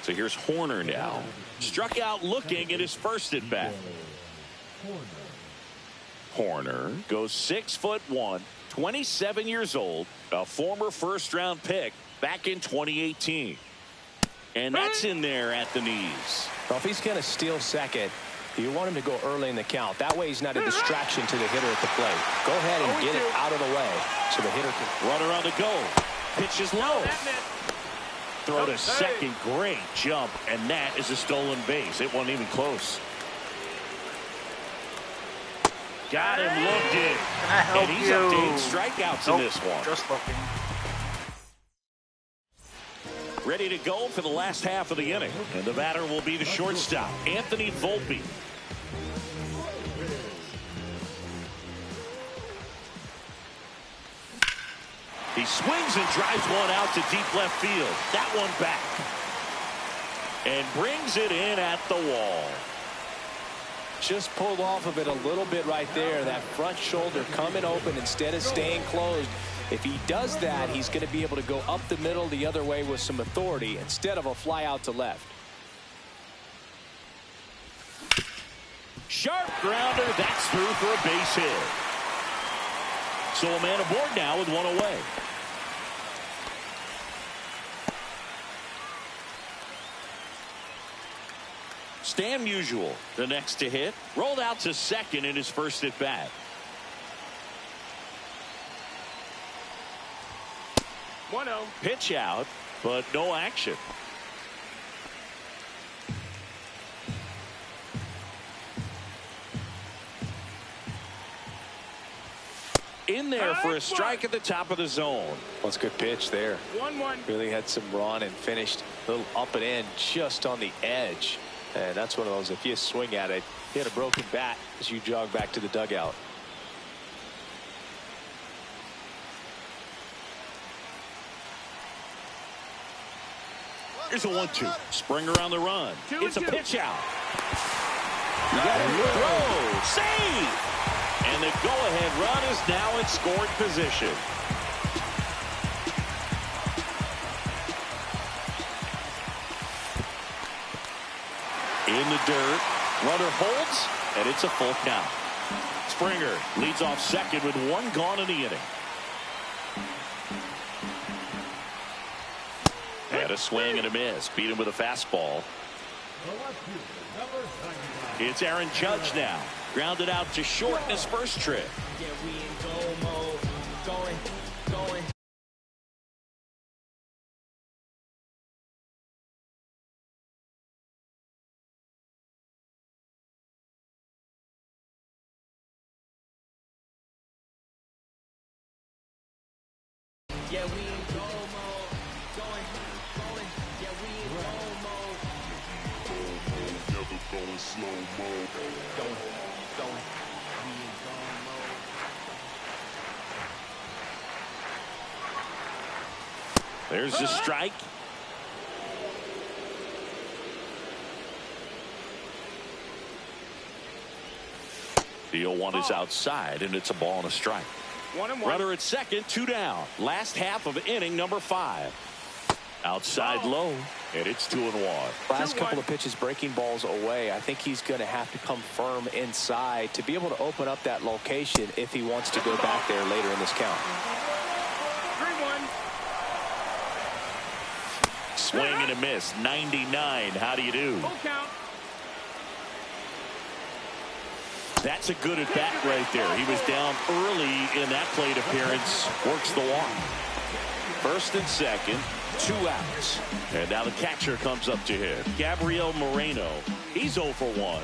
So here's Horner now. Struck out looking at his first at bat. Horner goes 6'1", 27 years old, a former first-round pick back in 2018. And that's in there at the knees. Well, if he's going to steal second, you want him to go early in the count. That way he's not a distraction to the hitter at the plate. Go ahead and get it out of the way so the hitter can. Runner on the go. Pitch is low. Throw to second. Great jump. And that is a stolen base. It wasn't even close. Got him looking. Can I help and he's you? up to 8 strikeouts in this one. Just looking. Ready to go for the last half of the inning. And the batter will be the shortstop, Anthony Volpe. He swings and drives one out to deep left field. That one back. And brings it in at the wall. Just pulled off of it a little bit right there. That front shoulder coming open instead of staying closed. If he does that, he's going to be able to go up the middle the other way with some authority instead of a fly out to left. Sharp grounder. That's through for a base hit. So a man aboard now with 1 away. Stan Musial, the next to hit, rolled out to second in his first at bat. Pitch out, but no action. In there for a strike at the top of the zone. Well, it's a good pitch there. 1-1. Really had some run and finished a little up and in just on the edge. And that's one of those, if you swing at it, you had a broken bat as you jog back to the dugout. Here's a 1-2. Springer on the run. It's a 2-2. pitch out. You got a throw. Save. And the go-ahead run is now in scoring position. In the dirt. Runner holds, and it's a full count. Springer leads off second with 1 gone in the inning. Had a swing and a miss. Beat him with a fastball. It's Aaron Judge now. Grounded out to short in his first trip. Yeah, we in goal mode. Going. Yeah, we in goal mode. Going. Yeah, we in goal mode. Never going slow mo. Going. We in goal mode. There's the strike. The 0-1 is outside, and it's a ball and a strike. 1-1. Runner at second, 2 down. Last half of inning number 5. Outside low, and it's 2-1. Last couple of pitches breaking balls away. I think he's going to have to come firm inside to be able to open up that location if he wants to go back there later in this count. 3-1. Swing and a miss. 99. How do you do? Full count. That's a good at bat right there. He was down early in that plate appearance. Works the walk. First and second. 2 outs. And now the catcher comes up to hit. Gabriel Moreno. He's 0 for 1.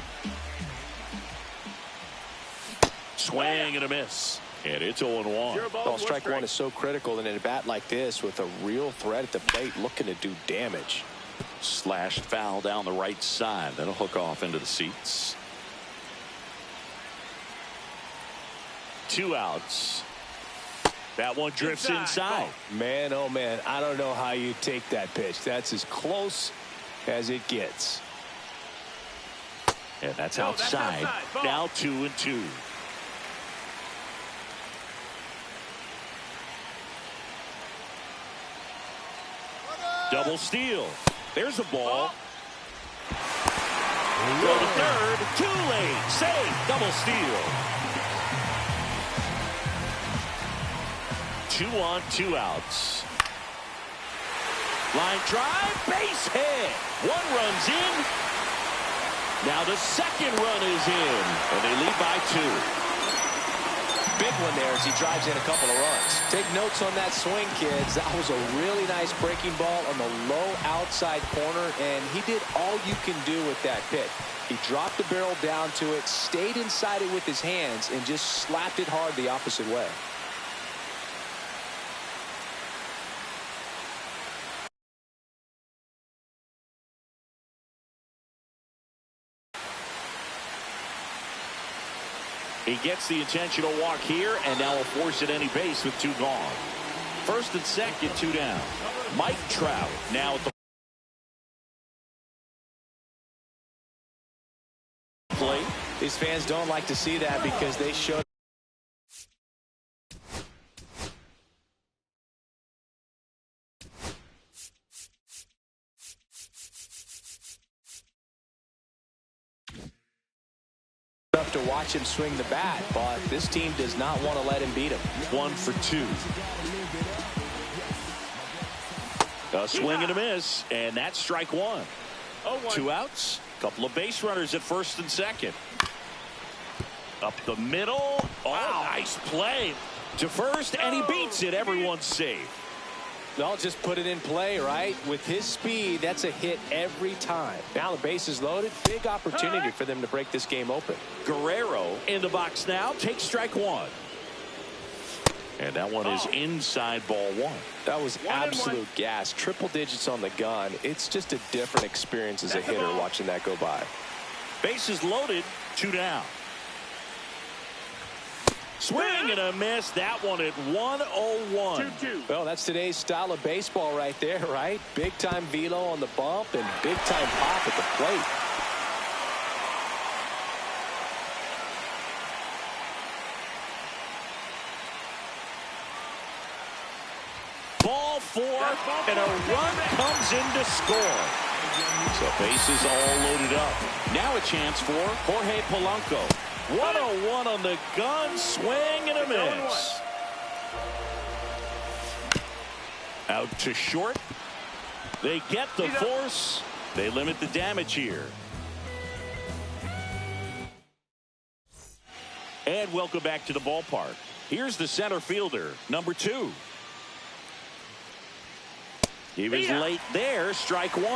Swing and a miss. And it's 0-1. Well, strike one is so critical in a bat like this with a real threat at the plate looking to do damage. Slashed foul down the right side. That'll hook off into the seats. 2 outs. That one drifts inside. Man, oh man, I don't know how you take that pitch. That's as close as it gets. And that's outside. Now 2-2. Double steal. There's a ball. Go to third. Too late. Save. Double steal. 2 on, 2 outs. Line drive, base hit. 1 runs in. Now the second run is in, and they lead by 2. Big one there as he drives in a couple of runs. Take notes on that swing, kids. That was a really nice breaking ball on the low outside corner, and he did all you can do with that pitch. He dropped the barrel down to it, stayed inside it with his hands, and just slapped it hard the opposite way. He gets the intentional walk here, and now will force at any base with 2 gone. First and second, 2 down. Mike Trout now at the plate. These fans don't like to see that because they showed to watch him swing the bat, but this team does not want to let him beat him. 1 for 2. A swing and a miss, and that's strike 1. 2 outs. Couple of base runners at first and second. Up the middle. Oh, nice play. To first, and he beats it. Everyone's safe. They'll just put it in play, right? With his speed, that's a hit every time. Now the base is loaded. Big opportunity for them to break this game open. Guerrero in the box now. Takes strike 1. And that one is inside ball 1. That was absolute gas. Triple digits on the gun. It's just a different experience as a hitter watching that go by. Bases loaded. 2 down. Swing and a miss. That one at 101. 2-2. Well, that's today's style of baseball right there, right? Big time velo on the bump and big time pop at the plate. Ball 4, and a run comes in to score. So bases all loaded up. Now a chance for Jorge Polanco. 101 on the gun, swing and a miss. Out to short. They get the force. They limit the damage here. And welcome back to the ballpark. Here's the center fielder, number 2. He was late there, strike 1.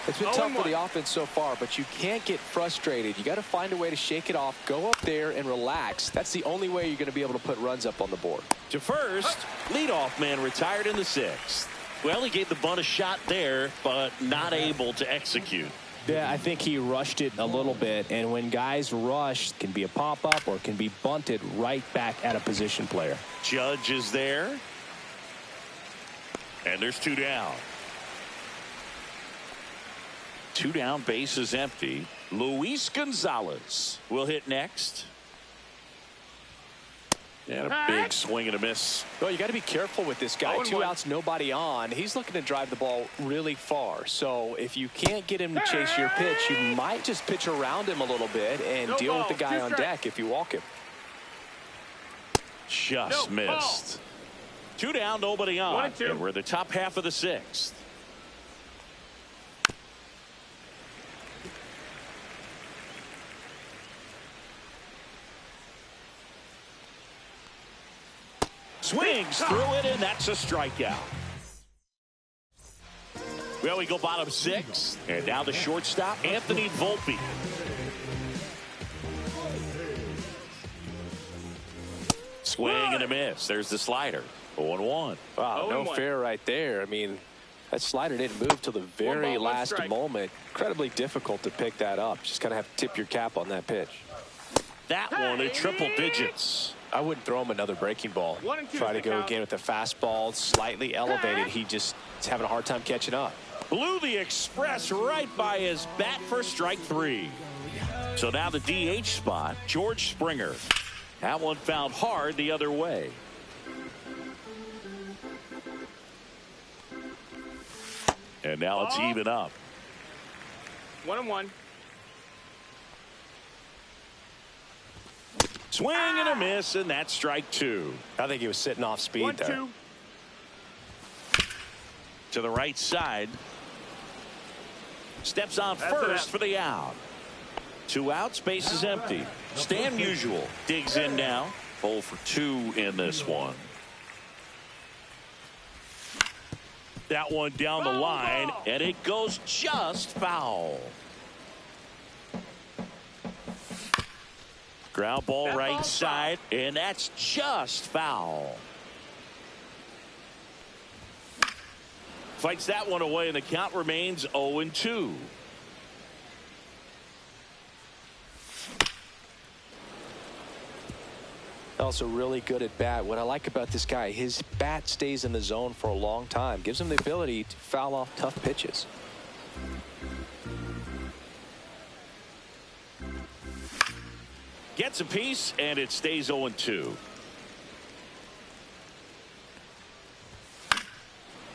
It's been tough for the offense so far, but you can't get frustrated. You got to find a way to shake it off, go up there and relax. That's the only way you're going to be able to put runs up on the board. To first, leadoff man retired in the 6th. Well, he gave the bunt a shot there, but not able to execute. Yeah, I think he rushed it a little bit, and when guys rush, it can be a pop-up or it can be bunted right back at a position player. Judge is there. And there's 2 down. 2 down, base is empty. Luis Gonzalez will hit next. And a big swing and a miss. Well, you got to be careful with this guy. 0-1. 2 outs, nobody on. He's looking to drive the ball really far. So if you can't get him to chase your pitch, you might just pitch around him a little bit and deal with the guy on deck if you walk him. Just missed. 2 down, nobody on. 1-2. And we're the top half of the 6th. Swings through it, and that's a strikeout. Well, we go bottom 6, and now the shortstop, Anthony Volpe. Swing and a miss. There's the slider. 0-1. Wow, no 0-1. fair right there. I mean, that slider didn't move till the very last moment. Incredibly difficult to pick that up. Just kind of have to tip your cap on that pitch. That one in triple digits. I wouldn't throw him another breaking ball. 1-2 Try to is the go count. again with the fastball, slightly elevated. He just is having a hard time catching up. Blew the express right by his bat for strike 3. So now the DH spot, George Springer. That one found hard the other way. And now it's even up. 1-1. Swing and a miss, and that's strike 2. I think he was sitting off speed there. 1-2. To the right side. Steps on That's first it. for the out. 2 outs, base is empty. Stan Musial digs in now. 0 for 2 in this one. That one down the line, and it goes just foul. Ground ball right side, and that's just foul. Fights that one away, and the count remains 0-2. Also really good at bat. What I like about this guy, his bat stays in the zone for a long time. Gives him the ability to foul off tough pitches. Gets a piece, and it stays 0-2.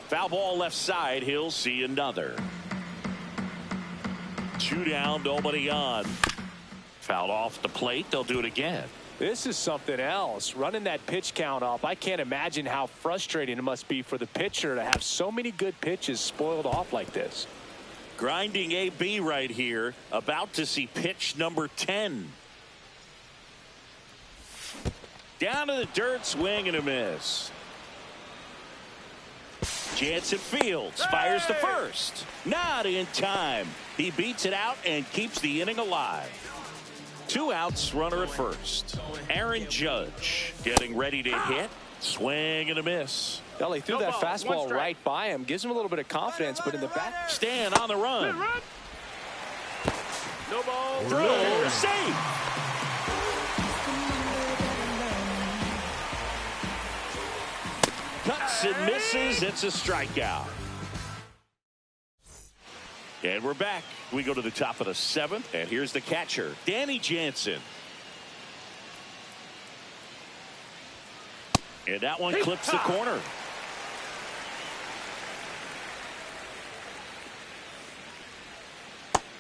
Foul ball left side. He'll see another. 2 down, nobody on. Fouled off the plate. They'll do it again. This is something else. Running that pitch count off. I can't imagine how frustrating it must be for the pitcher to have so many good pitches spoiled off like this. Grinding AB right here. About to see pitch number 10. Down to the dirt, swing and a miss. Jansen fields, fires to first. Not in time. He beats it out and keeps the inning alive. 2 outs, runner at first. Aaron Judge getting ready to hit. Swing and a miss. Well, he threw that fastball right by him. Gives him a little bit of confidence, but in the back. Stan on the run. No ball. Throw, safe. Cuts and misses. It's a strikeout. And we're back. We go to the top of the 7th, and here's the catcher, Danny Jansen. And that one clips the corner.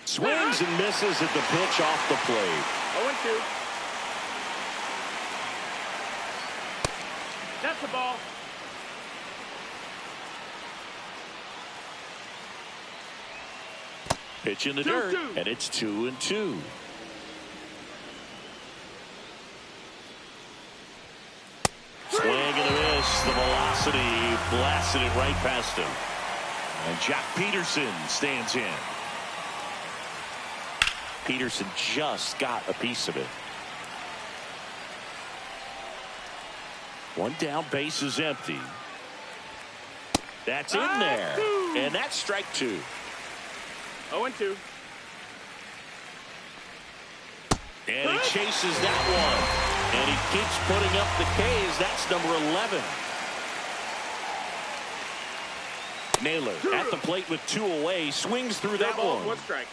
Swings and misses at the pitch off the plate. 0-2. That's the ball. Pitch in the dirt, and it's 2-2. Swing and a miss. The velocity blasted it right past him. And Jack Peterson stands in. Peterson just got a piece of it. 1 down, base is empty. That's in there. And that's strike 2. 0-2. And he chases that one. And he keeps putting up the K's. That's number 11. Naylor at the plate with 2 away. Swings through that ball, one. 1 strike.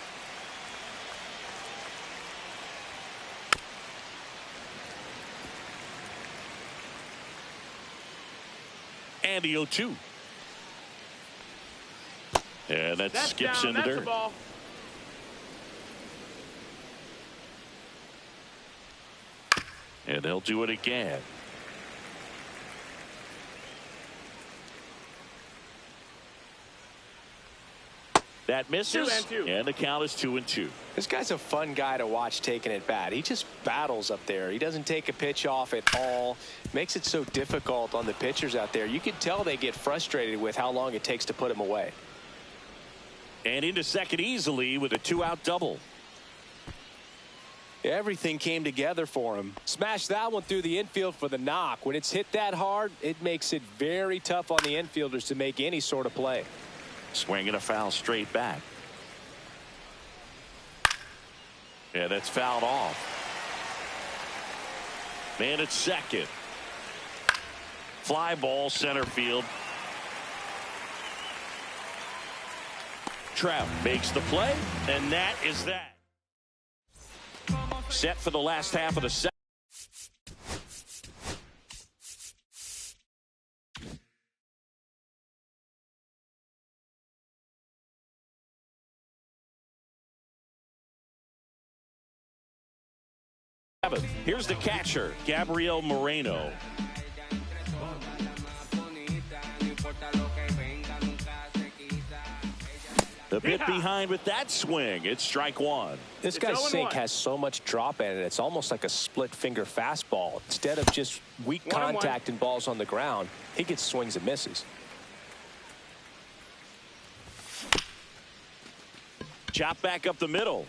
And the 0-2. And that That's skips down. in the That's dirt. a ball. And they'll do it again. That misses, 2-2. and the count is 2-2. This guy's a fun guy to watch taking it bat. He just battles up there. He doesn't take a pitch off at all. Makes it so difficult on the pitchers out there. You can tell they get frustrated with how long it takes to put him away. And into second easily with a 2-out double. Everything came together for him. Smashed that one through the infield for the knock. When it's hit that hard, it makes it very tough on the infielders to make any sort of play. Swinging a foul straight back. Yeah, that's fouled off. Man at second. Fly ball center field. Trout makes the play, and that is that. Set for the last half of the second. Here's the catcher, Gabriel Moreno. A bit behind with that swing. It's strike one. This guy's sink has so much drop in it. It's almost like a split finger fastball. Instead of just weak contact and balls on the ground, he gets swings and misses. Chop back up the middle.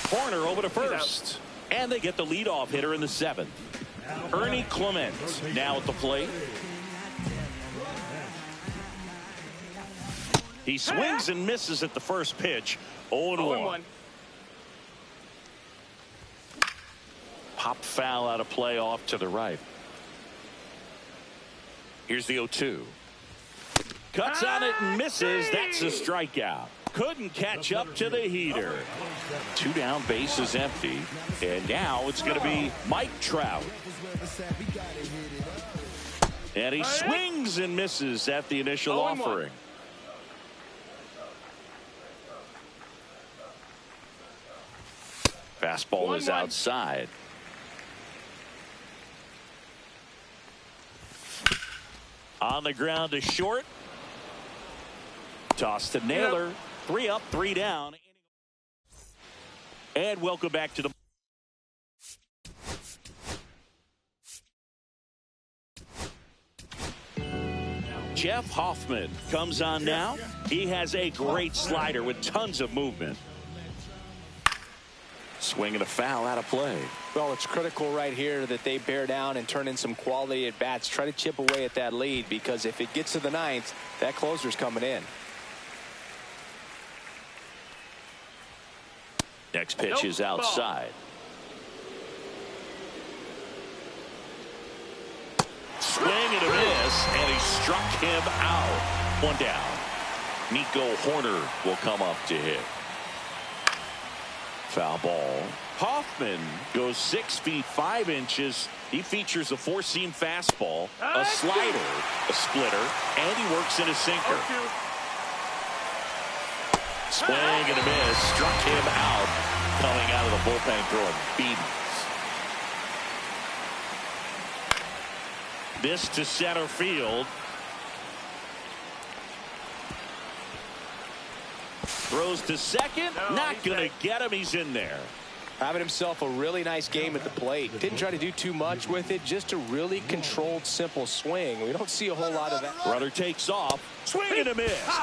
Corner over to first. And they get the leadoff hitter in the seventh. Ernie Clement now at the plate. He swings and misses at the first pitch. 0-1. Pop foul out of play off to the right. Here's the 0-2. Cuts on it and misses. That's a strikeout. Couldn't catch up to the heater. 2 down, bases empty. And now it's going to be Mike Trout. And he swings and misses at the initial offering. Fastball is outside. On the ground to short. Toss to Naylor. 3 up, 3 down. And welcome back to the Jeff Hoffman comes on now. He has a great slider with tons of movement. Swinging a foul out of play. Well, it's critical right here that they bear down and turn in some quality at bats. Try to chip away at that lead, because if it gets to the ninth, that closer's coming in. Next pitch is outside. Swing and a miss, and he struck him out. 1 down. Nico Horner will come up to hit. Foul ball. Hoffman goes 6 feet 5 inches. He features a 4-seam fastball, a slider, a splitter, and he works in a sinker. Swing and a miss. Struck him out. Coming out of the bullpen throwing beatings. This to center field. Throws to second. Not going to get him. He's in there. Having himself a really nice game at the plate. Didn't try to do too much with it. Just a really controlled, simple swing. We don't see a whole lot of that. Runner takes off. Swing and a miss.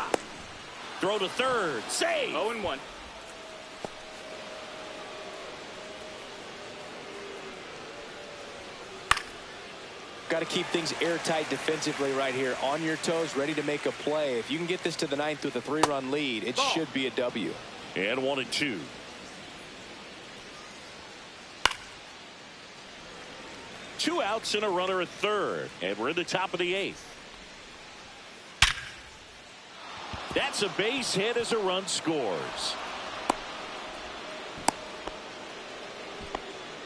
Throw to third. Save. 0-1. Got to keep things airtight defensively right here. On your toes, ready to make a play. If you can get this to the ninth with a 3-run lead, it should be a W. And 1-2. Two outs and a runner at third. And we're in the top of the 8th. That's a base hit as a run scores.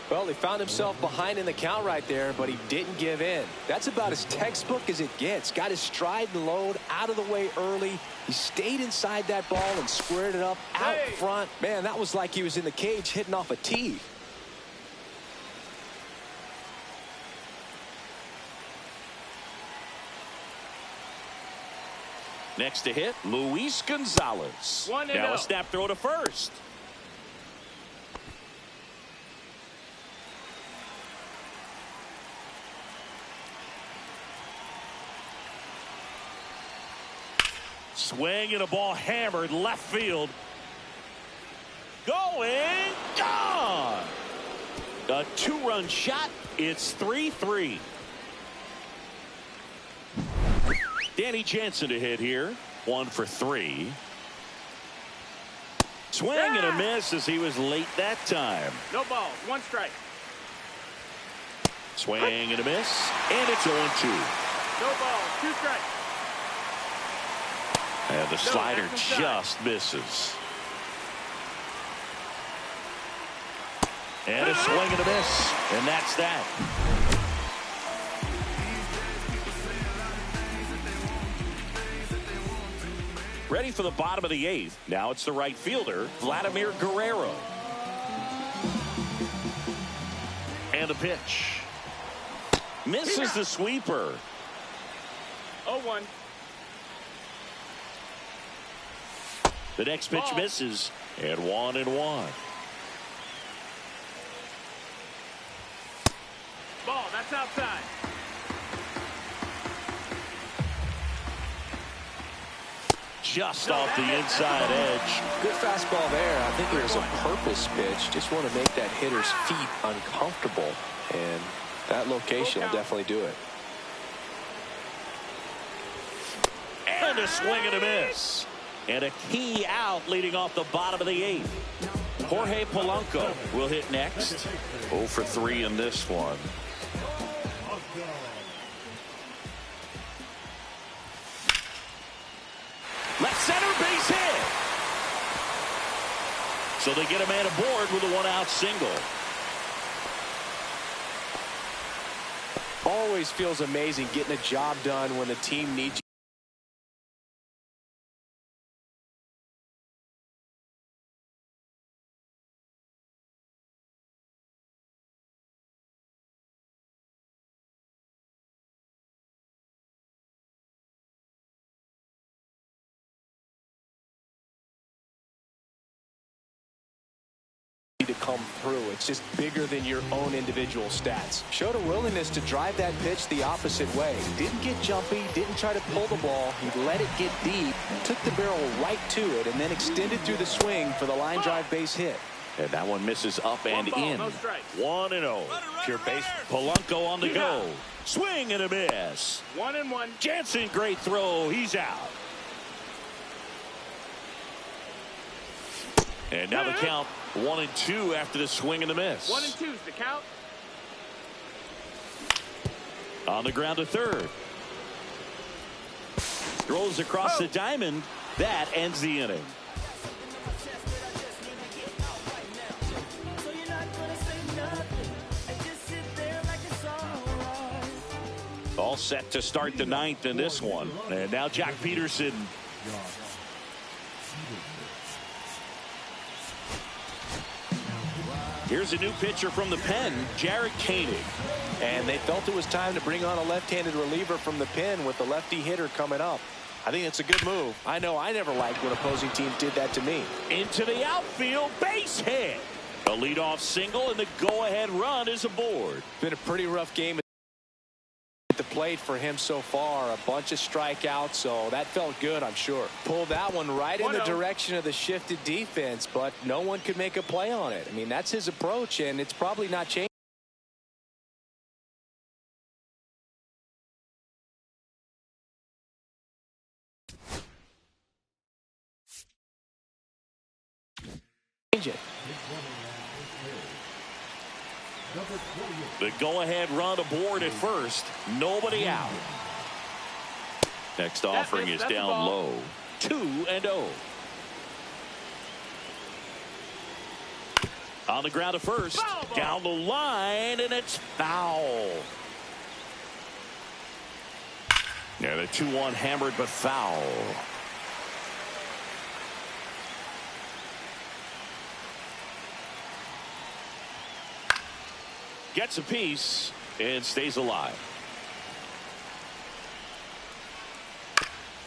Well, he found himself behind in the count right there, but he didn't give in. That's about as textbook as it gets. Got his stride and load out of the way early. He stayed inside that ball and squared it up out front. Man, that was like he was in the cage hitting off a tee. Next to hit, Luis Gonzalez. Now a snap throw to first. Swing and a ball hammered left field. Going, gone. A two-run shot. It's 3-3. Danny Jansen to hit here. 1 for 3. Swing and a miss as he was late that time. No ball. 1 strike. Swing and a miss. And it's 0-2. No ball. 2 strikes. And the slider just misses. And a swing and a miss. And that's that. Ready for the bottom of the 8th. Now it's the right fielder, Vladimir Guerrero. And a pitch. Misses the sweeper. 0-1. The next pitch misses. And 1-1. Ball, that's outside. Just off the inside edge. Good fastball there. I think it was a purpose pitch. Just want to make that hitter's feet uncomfortable. And that location will definitely do it. And a swing and a miss. And a key out leading off the bottom of the 8th. Jorge Polanco will hit next. 0 for 3 in this one. Left center base hit. So they get a man aboard with a 1-out single. Always feels amazing getting a job done when the team needs you. To come through. It's just bigger than your own individual stats. Showed a willingness to drive that pitch the opposite way. Didn't get jumpy, didn't try to pull the ball. He let it get deep, took the barrel right to it, and then extended through the swing for the line drive base hit. And that one misses up and in. No strike. 1-0. Pure base. Polanco on the go. Swing and a miss. 1-1. Jansen, great throw. He's out. And now the count 1-2 after the swing and the miss. 1-2's the count. On the ground to third. Throws across the diamond. That ends the inning. All set to start the 9th in this one. And now Jack Peterson. Here's a new pitcher from the pen, Jared Koenig. And they felt it was time to bring on a left-handed reliever from the pen with the lefty hitter coming up. I think it's a good move. I know I never liked when opposing teams did that to me. Into the outfield, base hit. A leadoff single, and the go-ahead run is aboard. Been a pretty rough game at the plate for him so far. A bunch of strikeouts, so that felt good, I'm sure. Pulled that one right in the direction of the shifted defense, but no one could make a play on it. I mean, that's his approach, and it's probably not changing. The go-ahead run aboard at first. Nobody out. Next offering is down low. 2-0. On the ground to first. Down the line, and it's foul. Yeah, the 2-1 hammered, but foul. Gets a piece and stays alive.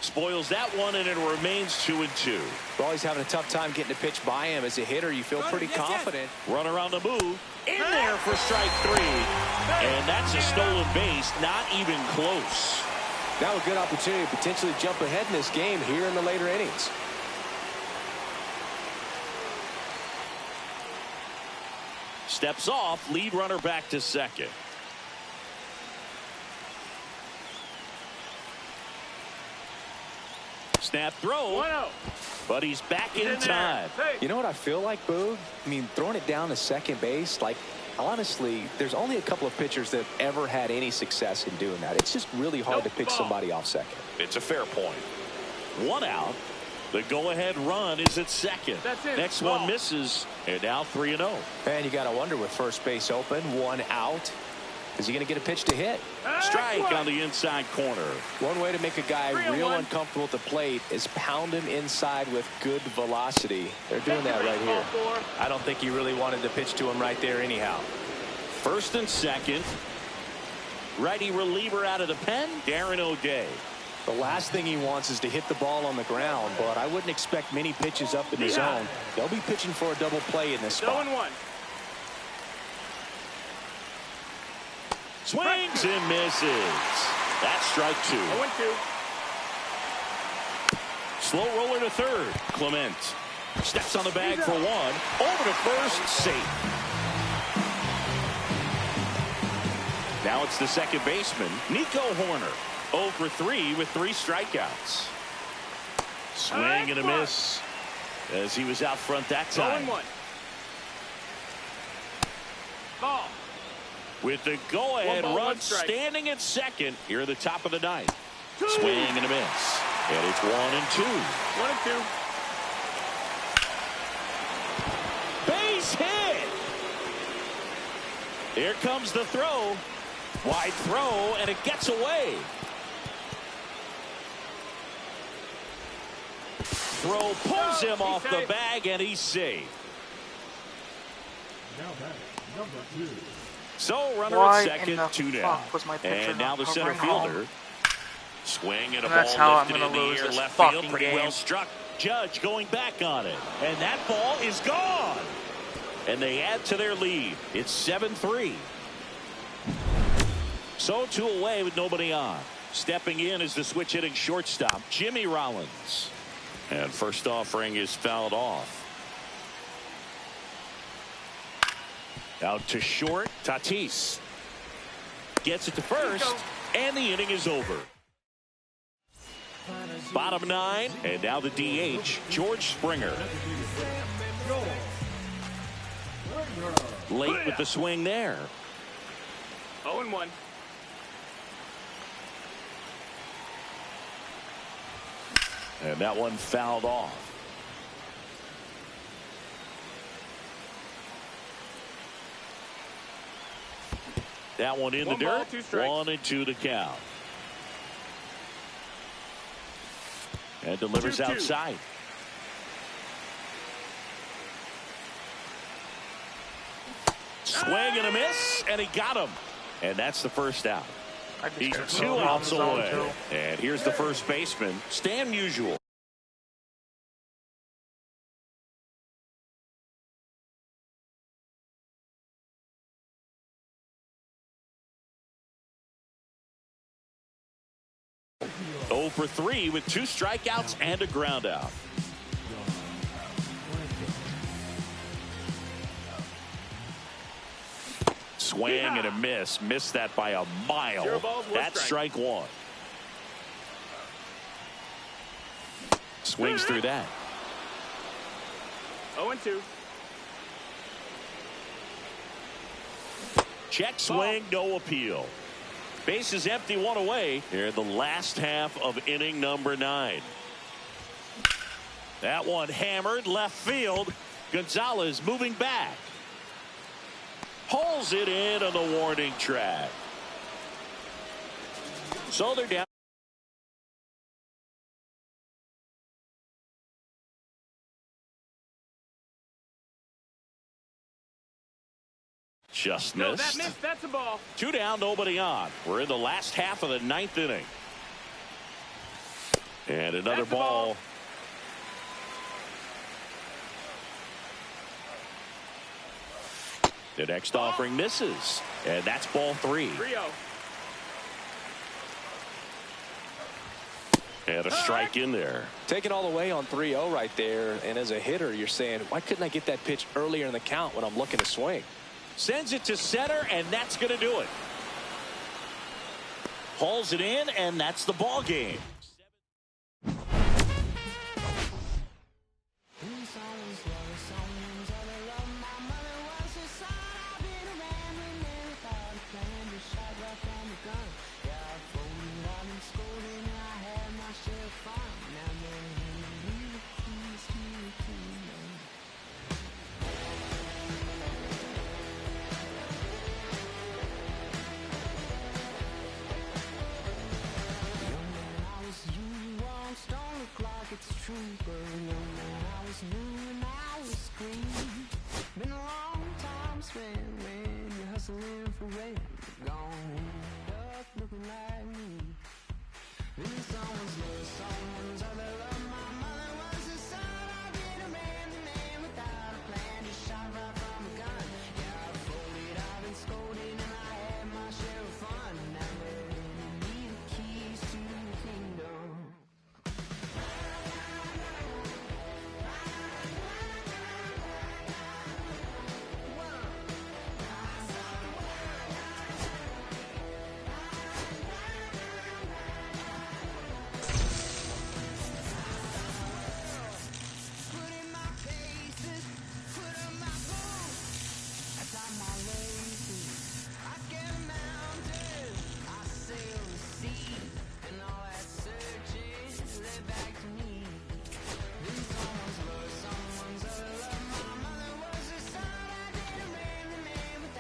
Spoils that one, and it remains 2-2. Well, he's having a tough time getting a pitch by him. As a hitter, you feel pretty confident. Runner on the move. In there for strike 3. And that's a stolen base. Not even close. Now a good opportunity to potentially jump ahead in this game here in the later innings. Steps off, lead runner back to second. Snap throw, 1-0. but he's back in time. You know what I feel like, Boog? I mean, throwing it down to second base, like, honestly, there's only a couple of pitchers that have ever had any success in doing that. It's just really hard to pick somebody off second. It's a fair point. 1 out. The go-ahead run is at second. Next one misses, and now 3-0. And you got to wonder, with first base open, 1 out, is he going to get a pitch to hit? Strike on the inside corner. One way to make a guy real uncomfortable at the plate is pound him inside with good velocity. They're doing that right here. I don't think he really wanted to pitch to him right there anyhow. First and second. Righty reliever out of the pen, Darren O'Day. The last thing he wants is to hit the ball on the ground, but I wouldn't expect many pitches up in the zone. They'll be pitching for a double play in this spot. 0-1. Swings and misses. That's strike 2. 0-2. Slow roller to third. Clement steps on the bag for 1. Over to first, safe. Now it's the second baseman, Nico Horner. 0 for 3 with 3 strikeouts. Swing and a miss as he was out front that time. 0-1. Ball. With the go-ahead One ball, run one strike. standing at second here at the top of the ninth. Swing and a miss. And it's 1-2. 1-2. Base hit. Here comes the throw. Wide throw, and it gets away. Throw pulls him off the bag, and he's safe. Now back, number 2. So runner Why at second, in the 2 down. fuck was my pitcher And now not the center covering home? fielder. Swing and a That's ball how I'm lifted gonna in the lose air, this left field, fucking pretty game. well struck. Judge going back on it, and that ball is gone. And they add to their lead. It's 7-3. So 2 away with nobody on. Stepping in is the switch hitting shortstop, Jimmy Rollins. And first offering is fouled off. Out to short, Tatis. Gets it to first, and the inning is over. Bottom 9, and now the DH, George Springer. Late with the swing there. 0-1. And that one fouled off. That one in the dirt. 1-2 to count. And delivers 2-2. outside. Swing and a miss, and he got him. And that's the first out. He's 2 outs away. And here's the first baseman, Stan Musial. Oh for 3 with 2 strikeouts and a ground out. Swing and a miss. Missed that by a mile. 0 balls, 1 That's strike 1. Swings through that. 0-2. Check swing, no appeal. Base is empty, 1 away here in the last half of inning number 9. That one hammered left field. Gonzalez moving back. Pulls it in on the warning track. So they're down. Just No, missed. that missed. That's a ball. 2 down, nobody on. We're in the last half of the 9th inning. And another That's the ball. ball. The next offering misses. And that's ball 3. 3-0. And a strike in there. Taking all the way on 3-0 right there. And as a hitter, you're saying, why couldn't I get that pitch earlier in the count when I'm looking to swing? Sends it to center, and that's going to do it. Hauls it in, and that's the ball game. It's true, but I was new and I was green. Been a long time spent when you're hustling for rent.